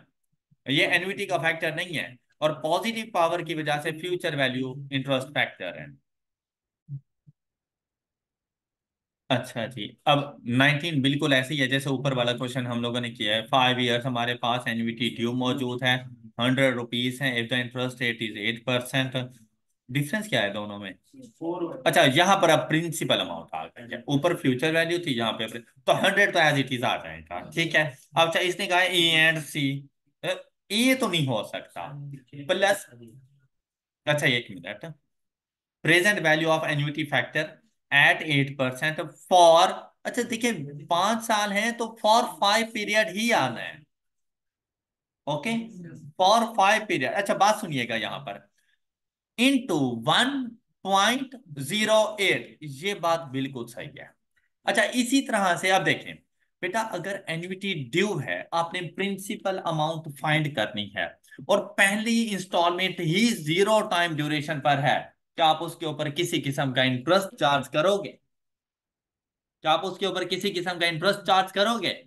ये एन्युटी का फैक्टर नहीं है, और पॉजिटिव पावर की वजह से फ्यूचर वैल्यू इंटरेस्ट फैक्टर है। अच्छा जी, अब 19 बिल्कुल ऐसे ही है जैसे ऊपर वाला क्वेश्चन हम लोगों ने किया है। 5 ईयर्स हमारे पास एन्युटी ड्यू मौजूद है, 100 रुपीज है, if the interest rate is 8%। Difference क्या है दोनों में? अच्छा, यहाँ पर अब प्रिंसिपल अमाउंट आ गया, ऊपर फ्यूचर वैल्यू थी, यहाँ पे तो 100 तो एज इट इज आ जाएगा, ठीक है। अब अच्छा, इसने कहा E&C, ये तो नहीं हो सकता, प्लस। अच्छा, 1 minute, present value of annuity factor at 8% for. अच्छा देखिए, 5 साल है तो फॉर 5 पीरियड ही आना है। Okay, for 5 period. अच्छा, बात सुनिएगा यहाँ पर, इनटू 1.08, ये बात बिल्कुल सही है। अच्छा, इसी तरह से अब देखें बेटा, अगर एन्युटी ड्यू है, आपने प्रिंसिपल अमाउंट फाइंड करनी है, और पहली इंस्टॉलमेंट ही 0 टाइम ड्यूरेशन पर है, क्या आप उसके ऊपर किसी किस्म का इंटरेस्ट चार्ज करोगे? क्या आप उसके ऊपर किसी किस्म का इंटरेस्ट चार्ज करोगे?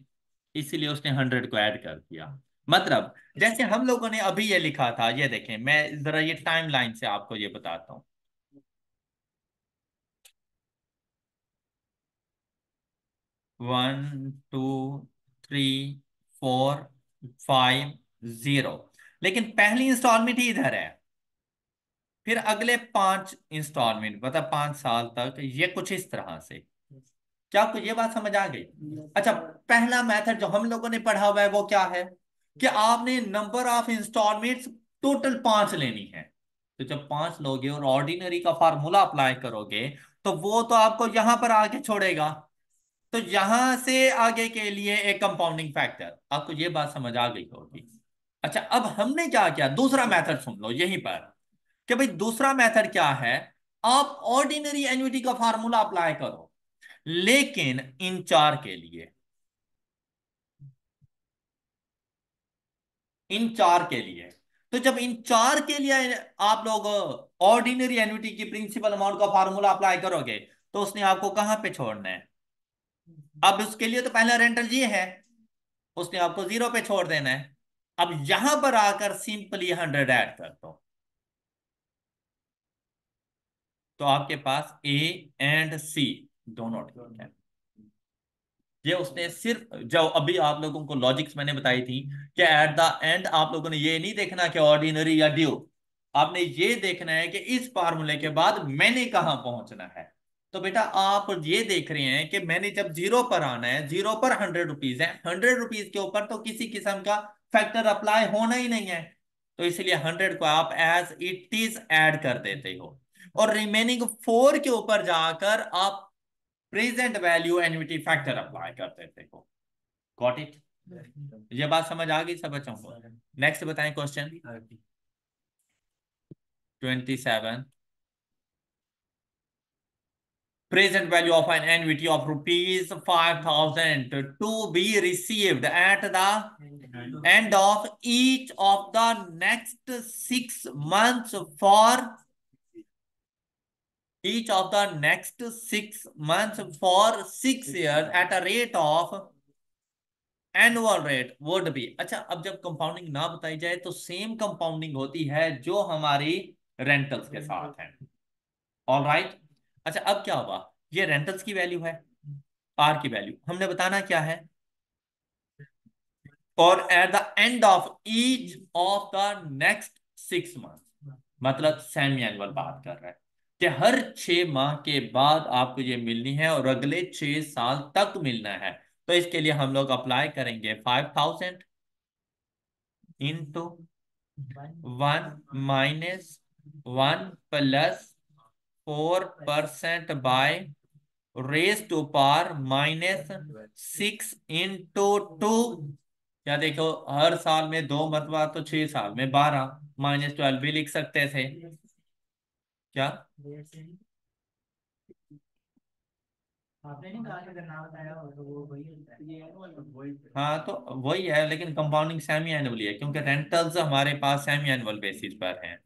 इसीलिए उसने 100 को ऐड कर दिया। मतलब जैसे हम लोगों ने अभी ये लिखा था, ये देखें, मैं जरा ये टाइम लाइन से आपको ये बताता हूँ। 1 2 3 4 5 0, लेकिन पहली इंस्टॉलमेंट ही इधर है, फिर अगले 5 इंस्टॉलमेंट मतलब 5 साल तक, ये कुछ इस तरह से। क्या आपको ये बात समझ आ गई? अच्छा, पहला मेथड जो हम लोगों ने पढ़ा हुआ है वो क्या है, कि आपने नंबर ऑफ इंस्टॉलमेंट्स टोटल 5 लेनी है। तो जब 5 लोगे और ऑर्डिनरी का फार्मूला अप्लाई करोगे, तो वो तो आपको यहां पर आके छोड़ेगा, तो यहां से आगे के लिए एक कंपाउंडिंग फैक्टर। आपको ये बात समझ आ गई होगी। अच्छा, अब हमने क्या किया, दूसरा मेथड सुन लो यहीं पर, कि भाई दूसरा मेथड क्या है, आप ऑर्डिनरी एन्युटी का फार्मूला अप्लाई करो, लेकिन इन 4 के लिए, इन 4 के लिए। तो जब इन 4 के लिए आप लोग ऑर्डिनरी एन्युटी की प्रिंसिपल अमाउंट का फार्मूला अप्लाई करोगे, तो उसने आपको कहां पे छोड़ना है? अब उसके लिए तो पहला रेंटल ये है, उसने आपको 0 पे छोड़ देना है। अब यहां पर आकर सिंपली 100 ऐड कर दो, तो आपके पास ए एंड सी दोनों ठीक है। ये उसने सिर्फ, जो अभी आप लोगों को लॉजिक्स मैंने बताई थी कि एट द एंड आप लोगों ने ये नहीं देखना कि ऑर्डिनरी या ड्यू, आपने ये देखना है कि इस फार्मूले के बाद मैंने कहां पहुंचना है। तो बेटा आप ये देख रहे हैं कि मैंने जब 0 पर आना है, 0 पर 100 रुपीज है, 100 रुपीज के ऊपर तो किसी किस्म का फैक्टर अप्लाई होना ही नहीं है। तो इसलिए 100 को आप एज इट इज ऐड कर देते हो, और रिमेनिंग 4 के ऊपर जाकर आप present value annuity factor apply कर देते हो। Got it? ये बात समझ आ गई सब बच्चों को? नेक्स्ट बताएं question 27। Present value of an annuity of rupees 5,000 to be received at the end of each of the next 6 months for each of the next 6 months for 6 years at a rate of annual rate would be. अच्छा, अब जब compounding ना बताई जाए तो same compounding होती है जो हमारी रेंटल्स के साथ है। All right. अच्छा, अब क्या हुआ, ये रेंटल्स की वैल्यू है, आर की वैल्यू हमने बताना क्या है, और eight the end of each of the next 6 month, मतलब सेमी एनुअल बात कर रहे हैं कि हर 6 माह के बाद आपको ये मिलनी है और अगले 6 साल तक मिलना है। तो इसके लिए हम लोग अप्लाई करेंगे 5,000 into 1 - 1 + 4% by raise to power -6 × 2। क्या देखो, हर साल में 2 मरतबा, तो 6 साल में 12, -12 भी लिख सकते थे। क्या? आपने नहीं कहा कि अगर ना बताया हो तो वो वही होता है, ये हाँ तो वही है, लेकिन कंपाउंडिंग सेमी एनुअली है क्योंकि रेंटल्स हमारे पास सेमी एनुअल बेसिस पर हैं।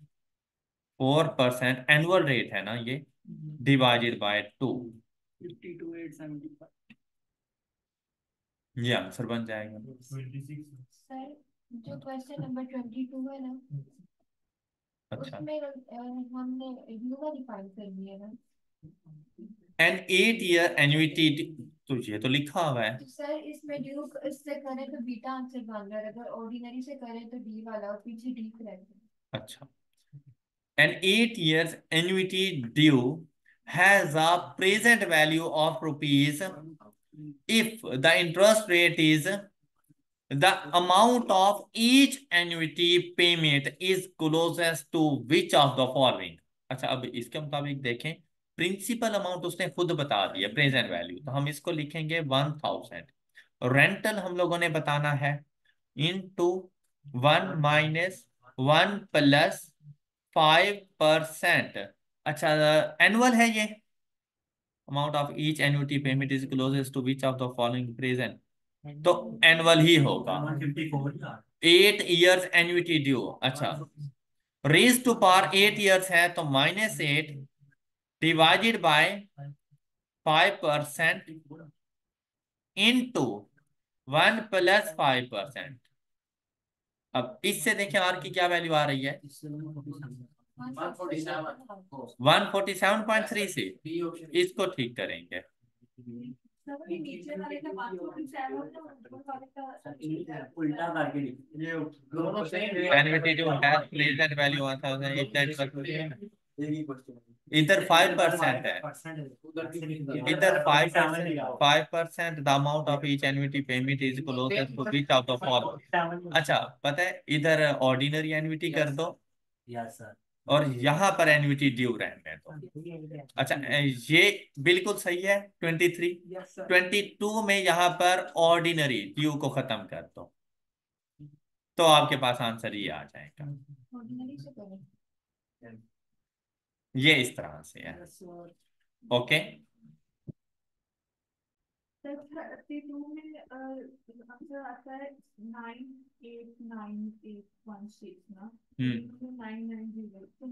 4% एनुअल रेट है ना ये, डिवाइडेड बाय 2, 52,875, ये आंसर बन जाएगा। सर जो क्वेश्चन नंबर 22 है ना, अच्छा, उसमें हमने ह्यूमन डिफाइन कर दिया ना। एन 8 ईयर एन्युइटी, तो ये तो लिखा हुआ है। तो सर इसमें ड्यू इससे करें तो बीटा आंसर बन रहा है, अगर ऑर्डिनरी से करें तो डी वाला, और पीछे डी करेक्ट है। अच्छा, an 8 years annuity due has a present value of rupees if the interest rate is the amount of each annuity payment is closest to which of the following। अच्छा, अब इसके मुताबिक देखें, प्रिंसिपल अमाउंट उसने खुद बता दिया प्रेजेंट वैल्यू, तो हम इसको लिखेंगे 1,000। रेंटल हम लोगों ने बताना है इनटू 1 - 1 + 5%। अच्छा, एनुअल है ये, amount of each annuity payment is closest to which of the following present, तो एनुअल ही होगा। 8 years एन्युटी ड्यू। अच्छा, रेज टू पावर 8 years है तो -8 डिवाइडेड बाय 5% इंटू 1 + 5%। अब इससे देखें आर की क्या वैल्यू आ रही है, 147.3 इसको ठीक करेंगे। एनवीटी जो है प्रेजेंट वैल्यू 1000, इधर 5% है, इधर 5% the amount of each annuity payment is closest to which of the following. अच्छा, पता है, इधर ऑर्डिनरी एन्युटी कर दो और यहाँ पर एन्युटी ड्यू रहने दो। अच्छा, ये बिल्कुल सही है। 23, 22 में यहाँ पर ऑर्डिनरी ड्यू को खत्म कर दो, तो आपके पास आंसर ये आ जाएगा। ऑर्डिनरी से करें ये इस तरह से है। ओके, सर 32 में आंसर आता है 989816 ना। 990 तो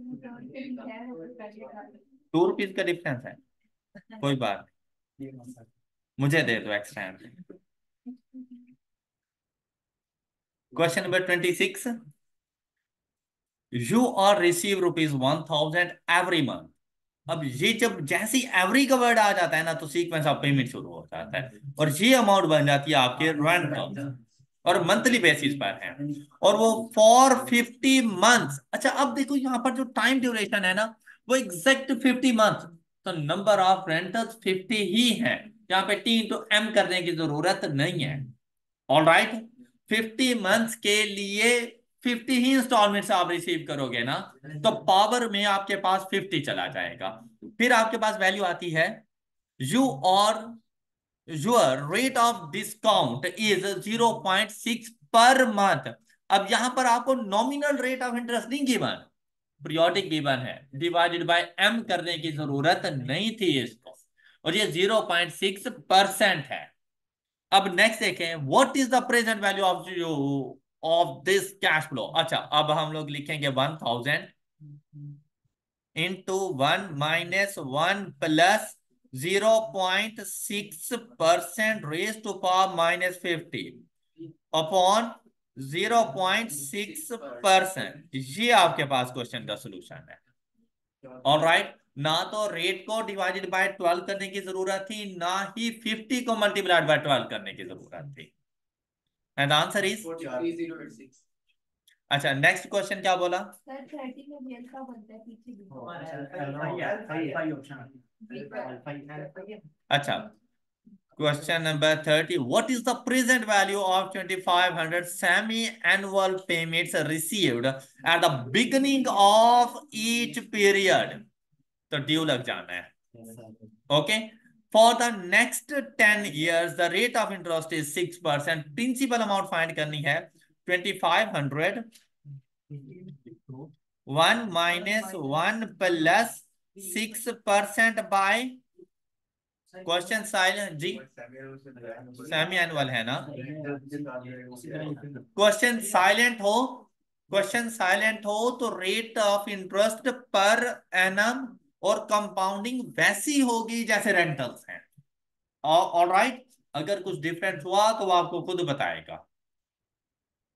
₹2 का डिफरेंस है, कोई बात नहीं, मुझे दे दो extra. Question number 26, you are receive ₹1,000 every month. अब ये जब जैसे ही एवरी का वर्ड आ जाता है ना, तो सीक्वेंस ऑफ पेमेंट शुरू हो जाता है, और ये अमाउंट बन जाती है आपके रेंट का, और मंथली बेसिस पर है, और वो फॉर 50 मंथ्स। अच्छा, अब देखो यहाँ पर जो टाइम ड्यूरेशन है ना, वो एग्जैक्ट 50 मंथ। तो नंबर ऑफ रेंटल्स 50 ही है, यहाँ पे T/M करने की जरूरत नहीं है। ऑल राइट, 50 मंथ्स के लिए 50 ही इंस्टॉलमेंट्स आप रिसीव करोगे ना, तो पावर में आपके पास 50 चला जाएगा। फिर आपके पास वैल्यू आती है, यू और your rate of discount is 0.6 per month. अब यहां पर आपको नॉमिनल रेट ऑफ इंटरेस्ट नहीं गिवन, पीरियोडिक गिवन है, डिवाइडेड बाय एम करने की जरूरत नहीं थी इसको, और ये 0.6% है। अब नेक्स्ट देखें, what is the present value of you of this cash flow. अच्छा, अब हम लोग लिखेंगे 1,000 into 1 - 1 + 0.6% raise to power -50 upon 0.6%। ये आपके पास क्वेश्चन का सोल्यूशन है। ऑल राइट, ना तो रेट को डिवाइडेड बाय 12 करने की जरूरत थी, ना ही 50 को मल्टीप्लाइड बाय 12 करने की जरूरत थी। एंड आंसर इज, अच्छा, नेक्स्ट क्वेश्चन क्या बोला? सर 30 में भी अल्फा बनता है पीछे भी। अच्छा, question number 30, what is the present value of 2,500 semi annual payments received at the beginning of each period. तो ड्यू लग जाना है। Okay, for the next 10 years the rate of interest is 6%। Principal amount find करनी है, 2,500 1 - 1 + 6% question silent जी, semi annual है ना? Question silent हो तो rate of interest per annum और कंपाउंडिंग वैसी होगी जैसे रेंटल्स हैं। ऑल राइट, अगर कुछ डिफरेंस हुआ तो वो आपको खुद बताएगा।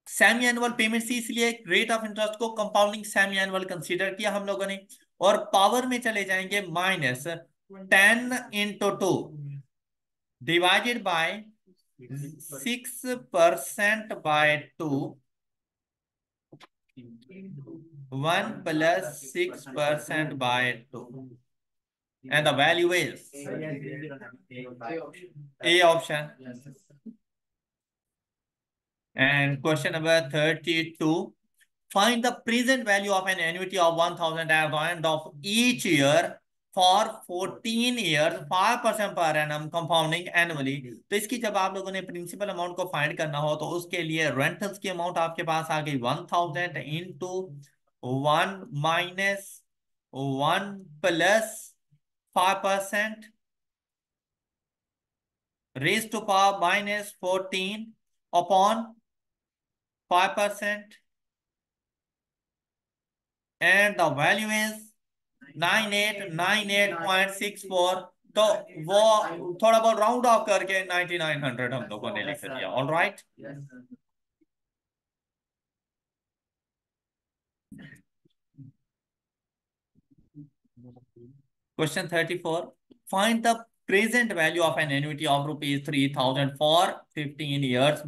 सेमी एनुअल पेमेंट थी, इसलिए रेट ऑफ इंटरेस्ट को कंपाउंडिंग सेमी एनुअल कंसीडर किया हम लोगों ने, और पावर में चले जाएंगे -10 × 2 divided by 6% by 2, 1 + 6% by 2, and the value is A option. And question number 32, find the present value of an annuity of 1,000 at the end of each year for 14 years, 5% per annum compounding annually। तो इसकी जब आप लोगों ने principal amount को find करना हो, तो उसके लिए रेंटल्स की अमाउंट आपके पास आ गई 1,000 into 1 - 1 + 5% raised to power -14 upon 5%, and the value is 9898.64। तो वो थोड़ा बहुत राउंड ऑफ करके 9,900 हम लोगों ने लिख दिया। All right, question 34, find the present value of an annuity of ₹3,000 for 15 years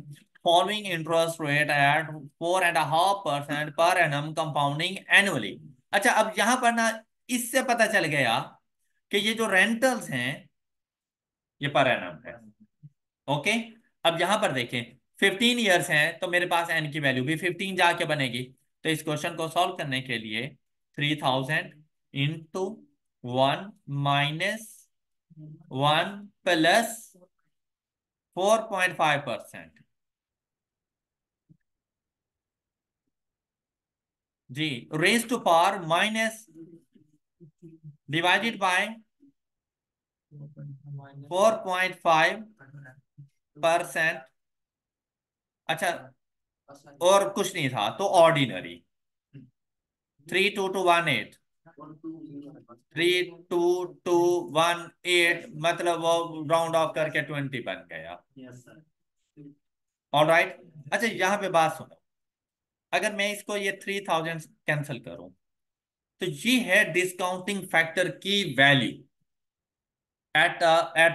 following interest rate at 4.5% per annum compounding annually. अच्छा, अब यहां पर ना, इससे पता चल गया कि ये जो रेंटल्स हैं ये पर एनम है। ओके, अब यहां पर देखें, 15 years हैं, तो मेरे पास एन की वैल्यू भी 15 जाके बनेगी। तो इस क्वेश्चन को सॉल्व करने के लिए 3,000 इंटू 1 - 1 + 4.5% जी, raise to power minus divided by 4.5%। अच्छा, और कुछ नहीं था तो ऑर्डिनरी 32218, 32218, मतलब वो राउंड ऑफ करके 20 बन गया। ऑलराइट। अच्छा यहाँ पे बात सुनो, अगर मैं इसको ये 3000 कैंसिल करूं, तो ये है डिस्काउंटिंग फैक्टर की value at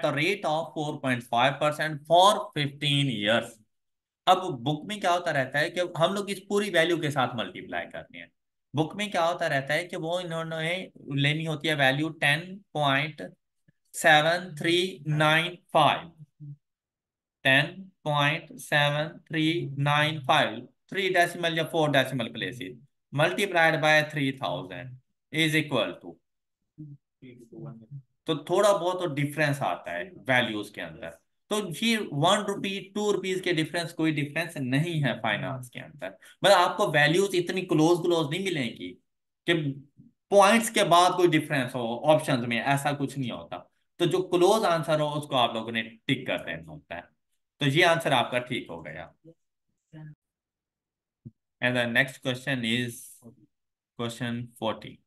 the rate of 4.5% for 15 years. अब बुक में क्या होता रहता है कि हम लोग इस पूरी वैल्यू के साथ मल्टीप्लाई करते हैं। बुक में क्या होता रहता है कि वो इन्होंने लेनी होती है वैल्यू 10.7395, 10.7395, 3 डेसिमल या 4 decimal places, multiplied by 3000 is equal to, तो थोड़ा बहुत तो डिफरेंस आता है वैल्यूज के अंदर। तो ये 1 रुपी 2 रुपीज के डिफरेंस कोई डिफरेंस नहीं है फाइनेंस के अंदर। मतलब आपको वैल्यूज इतनी क्लोज क्लोज नहीं मिलेंगी कि पॉइंट्स के बाद कोई डिफरेंस हो ऑप्शंस में, ऐसा कुछ नहीं होता। तो जो क्लोज आंसर हो उसको आप लोगों ने टिक कर देना होता है। तो ये आंसर आपका ठीक हो गया। And the next question is question 40।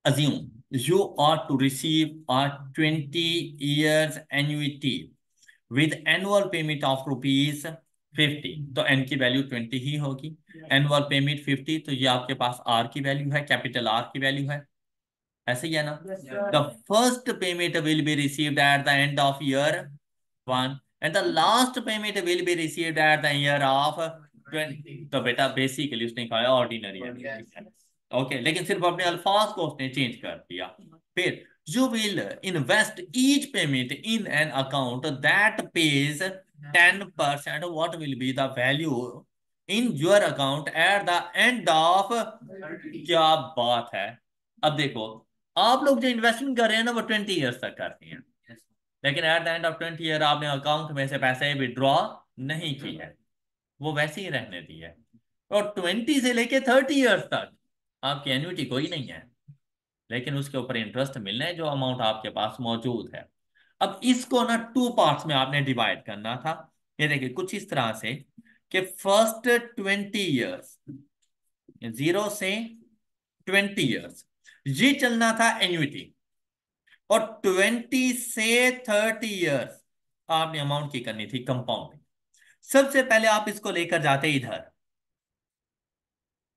Assume you are to receive a 20 years annuity with annual payment of rupees 50। तो एन की वैल्यू 20 ही होगी, एनुअल पेमेंट 50, तो ये आपके पास आर की वैल्यू है, कैपिटल आर की वैल्यू है, ऐसे ही है ना। The first payment will be received at the end of year 1 and the last payment will be received at the year of 20। तो बेटा बेसिकली उसने कहा ऑर्डिनरी, ओके, लेकिन सिर्फ अपने अल्फाज को उसने चेंज कर दिया। फिर you will invest each payment in an account that page 10%, what will be the value in your account eight the end of, क्या बात है। अब देखो, आप लोग जो इन्वेस्टमेंट कर रहे हैं ना वो 20 ईयर्स तक करते हैं, लेकिन eight the end of 20 year आपने अकाउंट में से पैसे विड्रॉ नहीं किए है, वो वैसे ही रहने दी है। और 20 से लेके 30 ईयर्स तक आपकी एन्युटी कोई नहीं है, लेकिन उसके ऊपर इंटरेस्ट मिलना है जो अमाउंट आपके पास मौजूद है। अब इसको ना टू पार्ट्स में आपने डिवाइड करना था। ये देखिए कुछ इस तरह से कि फर्स्ट 20 ईयर्स, 0 से 20 ईयर्स, ये चलना था एन्युटी, और 20 से 30 ईयर्स आपने अमाउंट की करनी थी कंपाउंडिंग। सबसे पहले आप इसको लेकर जाते इधर,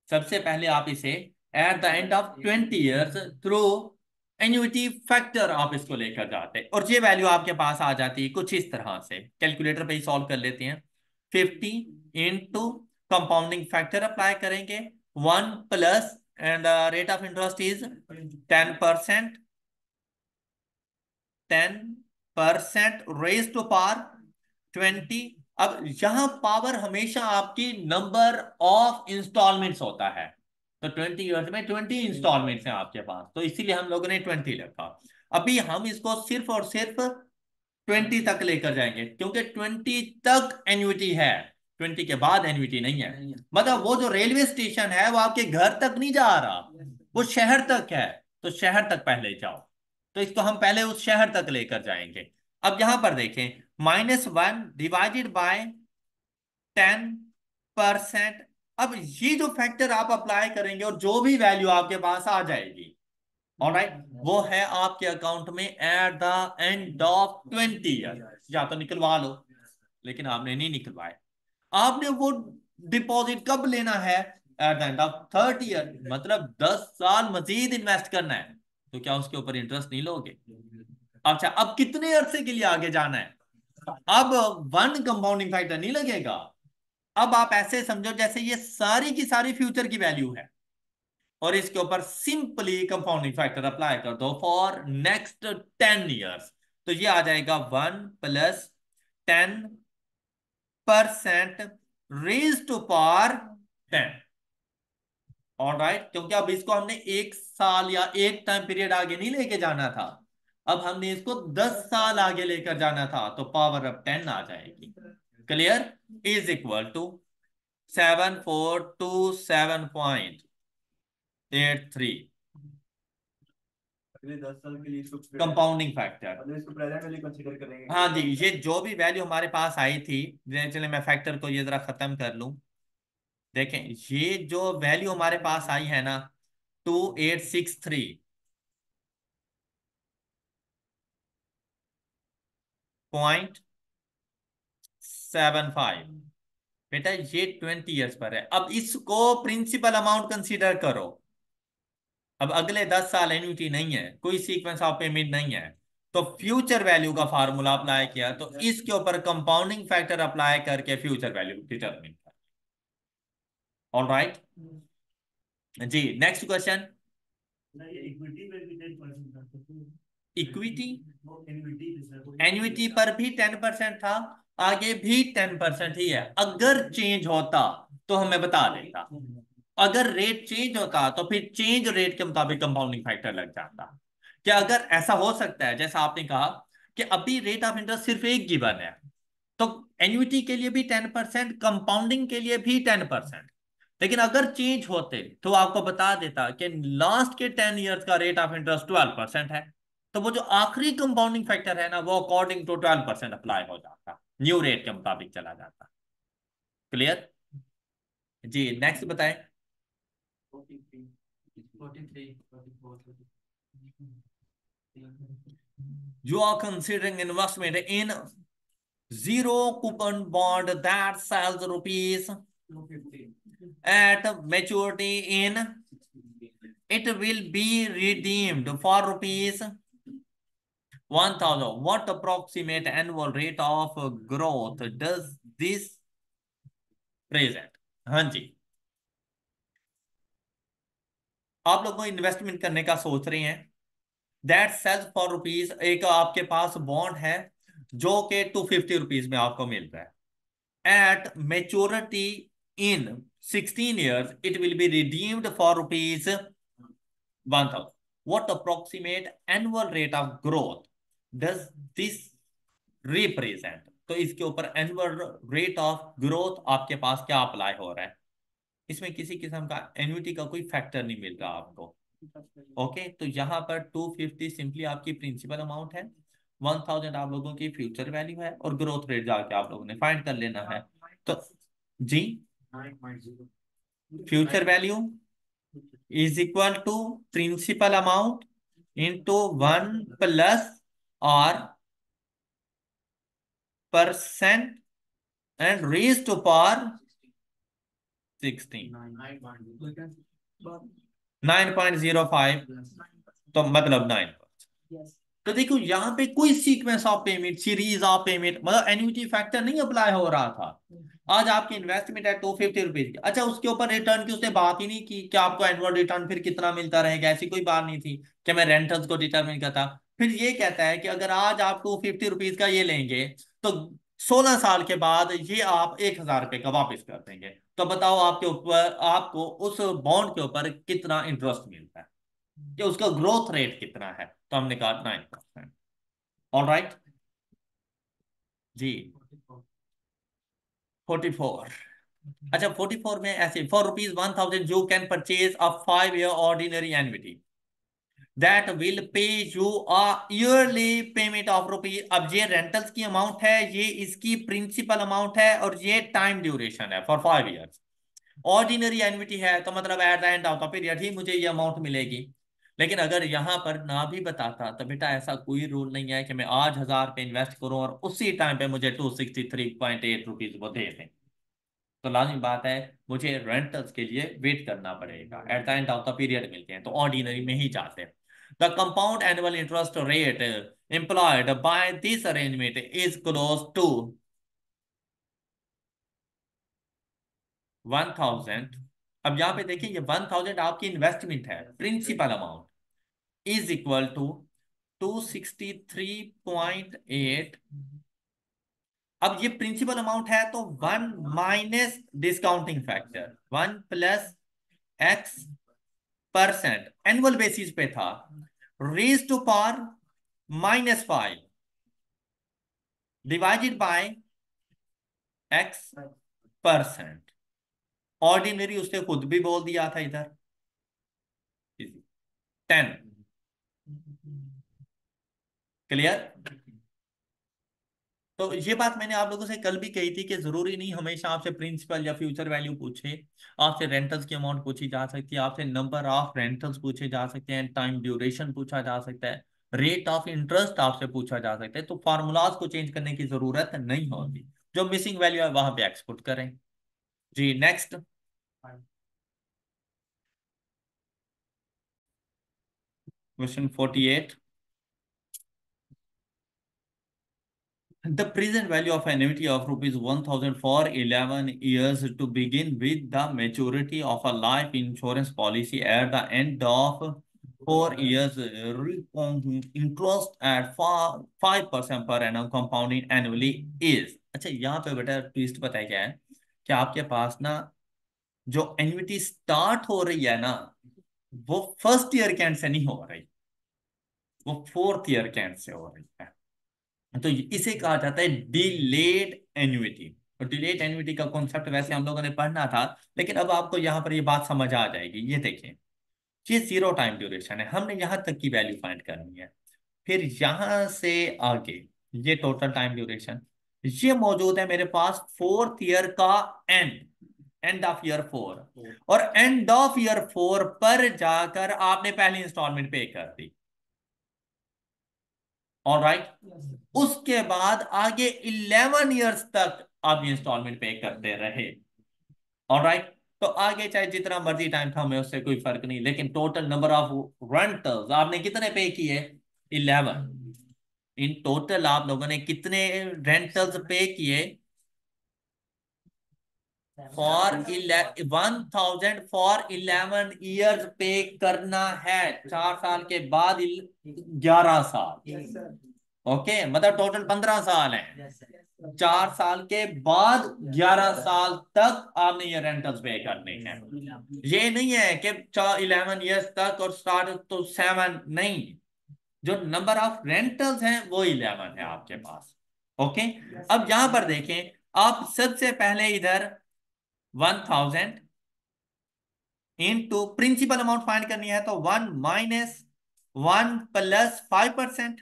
सबसे पहले आप इसे eight the end of 20 years through annuity factor आप इसको लेकर जाते, और ये वैल्यू आपके पास आ जाती है कुछ इस तरह से। कैलकुलेटर पे ही सॉल्व कर लेते हैं। 50 कंपाउंडिंग फैक्टर अप्लाई करेंगे 1 plus, and rate of interest is 10%, 10% raise to power 20। अब यहां पावर हमेशा आपकी नंबर ऑफ इंस्टॉलमेंट्स होता है, तो 20 ईयर्स में 20 इंस्टॉलमेंट्स हैं आपके पास, तो इसीलिए हम लोगों ने 20 लिखा। अभी हम इसको सिर्फ और सिर्फ 20 तक लेकर जाएंगे, क्योंकि 20 तक एन्युटी है, 20 के बाद एन्युटी नहीं है। मतलब वो जो रेलवे स्टेशन है वो आपके घर तक नहीं जा रहा, वो शहर तक है, तो शहर तक पहले जाओ। तो इसको हम पहले उस शहर तक लेकर जाएंगे। अब यहां पर देखें, -1 डिवाइडेड बाय 10%। अब ये जो फैक्टर आप अप्लाई करेंगे और जो भी वैल्यू आपके पास आ जाएगी, ऑलराइट, वो है आपके अकाउंट में eight the end of 20 year. या तो निकलवा लो, लेकिन आपने नहीं निकलवाए। आपने वो डिपॉजिट कब लेना है? Eight the end of 30 year, मतलब 10 साल मजीद इन्वेस्ट करना है, तो क्या उसके ऊपर इंटरेस्ट नहीं लोगे? अच्छा, अब कितने अरसे के लिए आगे जाना है? अब वन कंपाउंडिंग फैक्टर नहीं लगेगा। अब आप ऐसे समझो जैसे ये सारी की सारी फ्यूचर की वैल्यू है, और इसके ऊपर सिंपली कंपाउंडिंग फैक्टर अप्लाई कर दो फॉर नेक्स्ट 10 ईयर्स। तो ये आ जाएगा 1 + 10% रेज टू पावर 10। ऑलराइट, क्योंकि अब इसको हमने 1 साल या एक टाइम पीरियड आगे नहीं लेके जाना था, अब हमने इसको 10 साल आगे लेकर जाना था, तो पावर अब 10 आ जाएगी। क्लियर? इज इक्वल टू 7427.83 अगले 10 साल के लिए इसको कंपाउंडिंग फैक्टर। मतलब इसको प्रेजेंट वैल्यू कंसीडर करेंगे। हाँ जी, ये जो भी वैल्यू हमारे पास आई थी, चलिए मैं फैक्टर को ये जरा खत्म कर लूं। देखें, ये जो वैल्यू हमारे पास आई है ना, 2863, 0.75। बेटा ये 20 ईयर्स पर है। अब इसको प्रिंसिपल अमाउंट कंसीडर करो। अब अगले 10 साल एन्युटी नहीं है, कोई सीक्वेंस ऑफ पेमेंट नहीं है, तो फ्यूचर वैल्यू का फार्मूला अप्लाई किया, तो इसके ऊपर कंपाउंडिंग फैक्टर अप्लाई करके फ्यूचर वैल्यू डिटरमिन कर। ऑल राइट जी, नेक्स्ट क्वेश्चन। इक्विटी में भी 10% था तो इक्विटी एन्युटी एन्युटी पर भी 10% था, आगे भी 10% ही है। अगर चेंज होता तो हमें बता देता, अगर रेट चेंज होता तो फिर चेंज रेट के मुताबिक कंपाउंडिंग फैक्टर लग जाता। क्या अगर ऐसा हो सकता है जैसा आपने कहा कि अभी रेट ऑफ इंटरेस्ट सिर्फ एक गिवन है, तो एन्युटी के लिए भी 10%, कंपाउंडिंग के लिए भी 10%, लेकिन अगर चेंज होते तो आपको बता देता कि लास्ट के 10 ईयर्स का रेट ऑफ इंटरेस्ट 12% है, तो वो जो आखिरी कंपाउंडिंग फैक्टर है ना, वो अकॉर्डिंग टू 12% अप्लाई हो जाता, न्यू रेट के मुताबिक चला जाता। क्लियर जी, नेक्स्ट बताएं। 43 You are considering investment in zero coupon bond that sells rupees 250 at maturity in, it will be redeemed for rupees 1000. What approximate annual rate of growth does this present? हाँ जी, आप लोगों को investment करने का सोच रहे हैं, दैट सेल्स फॉर रुपीज, एक आपके पास बॉन्ड है जो कि 250 रुपीज में आपको मिल रहा है, eight maturity in 16 years it will be redeemed for rupees 1000. What approximate annual rate of growth does this represent? तो इसके ऊपर एनुअल रेट ऑफ ग्रोथ आपके पास क्या अप्लाई हो रहा है? इसमें किसी किस्म का एन्युटी का कोई फैक्टर नहीं मिल रहा आपको। ओके, तो यहाँ पर 250 सिंपली आपकी प्रिंसिपल अमाउंट है, 1000 आप लोगों की फ्यूचर वैल्यू है, और ग्रोथ रेट जाके आप लोगों ने फाइंड कर लेना है। तो जी, 9.0 future value is equal to principal amount into 1 और percent and raise to power 16, 9.05, तो मतलब 9। तो देखो यहाँ पे कोई sequence of payment, series of payment, मतलब एन्युटी फैक्टर नहीं अप्लाई हो रहा था। आज आपकी इन्वेस्टमेंट है 250 रुपीज की, अच्छा उसके ऊपर रिटर्न की उसने बात ही नहीं की कि आपको एनुअल रिटर्न फिर कितना मिलता रहेगा, ऐसी कोई बात नहीं थी कि मैं रेंटल्स को डिटरमिन करता। फिर ये कहता है कि अगर आज आप 250 रुपीज का ये लेंगे तो 16 साल के बाद ये आप 1000 रुपये का वापस कर देंगे, तो बताओ आपके ऊपर, आपको उस बॉन्ड के ऊपर कितना इंटरेस्ट मिलता है, कि उसका ग्रोथ रेट कितना है? तो हमने कहा 9%। ऑल राइट जी, 44। अच्छा 44 में ऐसे, for rupees 1000 you can purchase a 5 year ordinary annuity that will pay you a yearly payment of rupees. अब ये रेंटल्स की अमाउंट है, ये इसकी प्रिंसिपल अमाउंट है, और ये टाइम ड्यूरेशन है फॉर 5 years। ऑर्डिनरी एन्युटी है तो मतलब at the end of the period ही मुझे ये अमाउंट मिलेगी। लेकिन अगर यहाँ पर ना भी बताता तो बेटा ऐसा कोई रूल नहीं है कि मैं आज 1000 पे इन्वेस्ट करूं और उसी टाइम पे मुझे 263.8 रुपीज वो दे दें। तो लाजमी बात है मुझे रेंटल्स के लिए वेट करना पड़ेगा, at the end of the period मिलते हैं, तो ऑर्डिनरी में ही जाते हैं। The compound annual interest rate employed by this arrangement is close to 1000। अब यहाँ पे देखिए ये 1000 आपकी इन्वेस्टमेंट है, principal amount is equal to 263.8। अब ये प्रिंसिपल अमाउंट है तो 1 minus discounting factor 1 plus X% annual basis पे था, raise to power -5 divided by X%। Ordinary उसने खुद भी बोल दिया था इधर 10। क्लियर? तो ये बात मैंने आप लोगों से कल भी कही थी कि जरूरी नहीं हमेशा आपसे प्रिंसिपल या फ्यूचर वैल्यू पूछे, आपसे रेंटल्स की अमाउंट पूछी जा सकती है, आपसे नंबर ऑफ रेंटल्स पूछे जा सकते हैं, टाइम ड्यूरेशन पूछा जा सकता है। रेट ऑफ इंटरेस्ट आपसे पूछा जा सकता है, तो फार्मूलाज को चेंज करने की जरूरत नहीं होती। जो मिसिंग वैल्यू है वहां पे एक्सपुट करें। जी next, question 48। The present value of annuity of rupees 1000 for 11 years to begin with the maturity of a life insurance policy at the end of 4 years, interest at 5% per annum compounding annually is। अच्छा यहाँ पे बेटा twist पता है क्या है, कि आपके पास ना जो एन्युटी स्टार्ट हो रही है ना, वो फर्स्ट ईयर के एंड से नहीं हो रही, वो फोर्थ ईयर के एंड से हो रही है। तो इसे कहा जाता है डिलेड एन्युटी। और डिलेड एन्युटी का कॉन्सेप्ट वैसे हम लोगों ने पढ़ना था, लेकिन अब आपको यहाँ पर ये बात समझ आ जाएगी। ये देखिए, ये जीरो टाइम ड्यूरेशन है, हमने यहाँ तक की वैल्यू फाइंड करनी है। फिर यहां से आगे ये टोटल टाइम ड्यूरेशन, ये मौजूद है मेरे पास फोर्थ ईयर का एंड, एंड ऑफ ईयर 4। और एंड ऑफ ईयर 4 पर जाकर आपने पहली इंस्टॉलमेंट पे कर दी। ऑलराइट, उसके बाद आगे 11 इयर्स तक आप इंस्टॉलमेंट पे करते रहे। ऑलराइट, तो आगे चाहे जितना मर्जी टाइम था, हमें उससे कोई फर्क नहीं, लेकिन टोटल नंबर ऑफ रेंटल्स आपने कितने पे किए? 11। इन टोटल आप लोगों ने कितने रेंटल्स पे किए? फॉर 1000 फॉर 11 ईयर्स पे करना है, 4 साल के बाद 11 साल। ओके, मतलब टोटल 15 साल है। 4 साल के बाद 11 साल तक आपने ये रेंटल्स पे करने हैं। ये नहीं है कि 11 ईयर्स तक और स्टार्ट तो 7 नहीं, जो नंबर ऑफ रेंटल्स हैं वो 11 है आपके पास। ओके, अब यहां पर देखें, आप सबसे पहले इधर 1000 इंटू प्रिंसिपल अमाउंट फाइंड करनी है, तो 1 - 1 + 5%,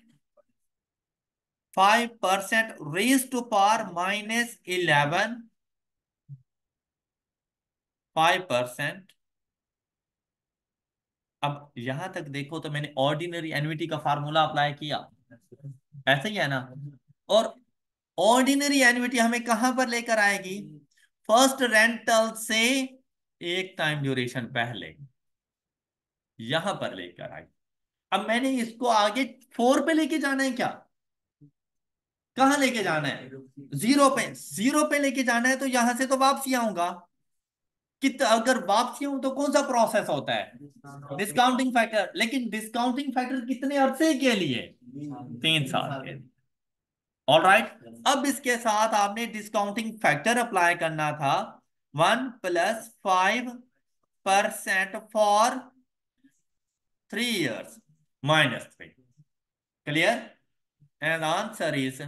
5% रेज टू पावर -11, 5%। अब यहां तक देखो तो मैंने ऑर्डिनरी एन्युटी का फार्मूला अप्लाई किया, ऐसा ही है ना। और ऑर्डिनरी एन्युटी हमें कहां पर लेकर आएगी? फर्स्ट रेंटल से एक टाइम ड्यूरेशन पहले यहां पर लेकर आई। अब मैंने इसको आगे 4 पे लेके जाना है क्या? कहां लेके जाना है? 0 पे। 0 पे लेके जाना है तो यहां से तो वापसी आऊंगा। अगर वापसी हूं तो कौन सा प्रोसेस होता है? Discounting factor. लेकिन डिस्काउंटिंग फैक्टर कितने अरसे के लिए? 3 साल के लिए। ऑल राइट, अब इसके साथ आपने डिस्काउंटिंग फैक्टर अप्लाई करना था, 1 + 5% for 3 years -3। Clear? And answer is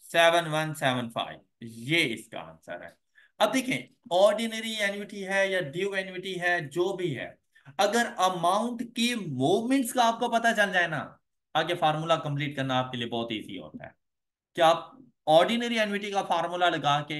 7175। ये इसका आंसर है। अब देखें, ऑर्डिनरी एन्युटी है या ड्यू एन्युटी है, जो भी है, अगर अमाउंट की मूवमेंट्स का आपको पता चल जाए ना, आगे फार्मूला कंप्लीट करना आपके लिए बहुत इजी होता है। कि आप ऑर्डिनरी एन्युटी का फार्मूला लगा के,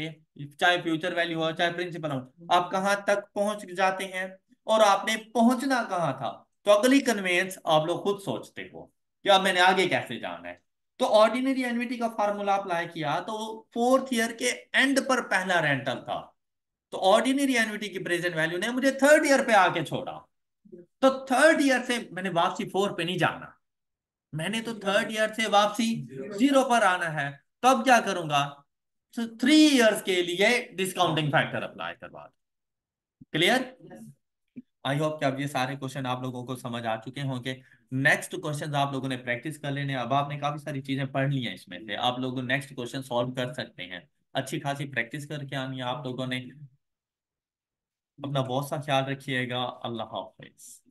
चाहे फ्यूचर वैल्यू हो चाहे प्रिंसिपल हो, आप कहां तक पहुंच जाते हैं और आपने पहुंचना कहां था। तो अगली कन्वेंस आप लोग खुद सोचते हो कि अब मैंने आगे कैसे जाना है। तो ऑर्डिनरी एन्युटी का फार्मूला अप्लाई किया तो फोर्थ ईयर के एंड पर पहला रेंटल था, तो ऑर्डिनरी एन्युटी की प्रेजेंट वैल्यू ने मुझे थर्ड ईयर पे आके छोड़ा। तो थर्ड ईयर से मैंने वापसी 4 पे नहीं जाना, मैंने तो थर्ड ईयर से वापसी 0 पर आना है। तो अब क्या करूंगा? 3 इयर्स के लिए डिस्काउंटिंग फैक्टर अप्लाई करवा। क्लियर? आई होप कि अब ये सारे क्वेश्चन आप लोगों को समझ आ चुके होंगे। नेक्स्ट क्वेश्चन आप लोगों ने प्रैक्टिस कर लेने। अब आपने काफी सारी चीजें पढ़ ली हैं, इसमें से आप लोग नेक्स्ट क्वेश्चन सॉल्व कर सकते हैं। अच्छी खासी प्रैक्टिस करके आनी है आप लोगों ने। अपना बहुत सा ख्याल रखिएगा। अल्लाह हाफिज।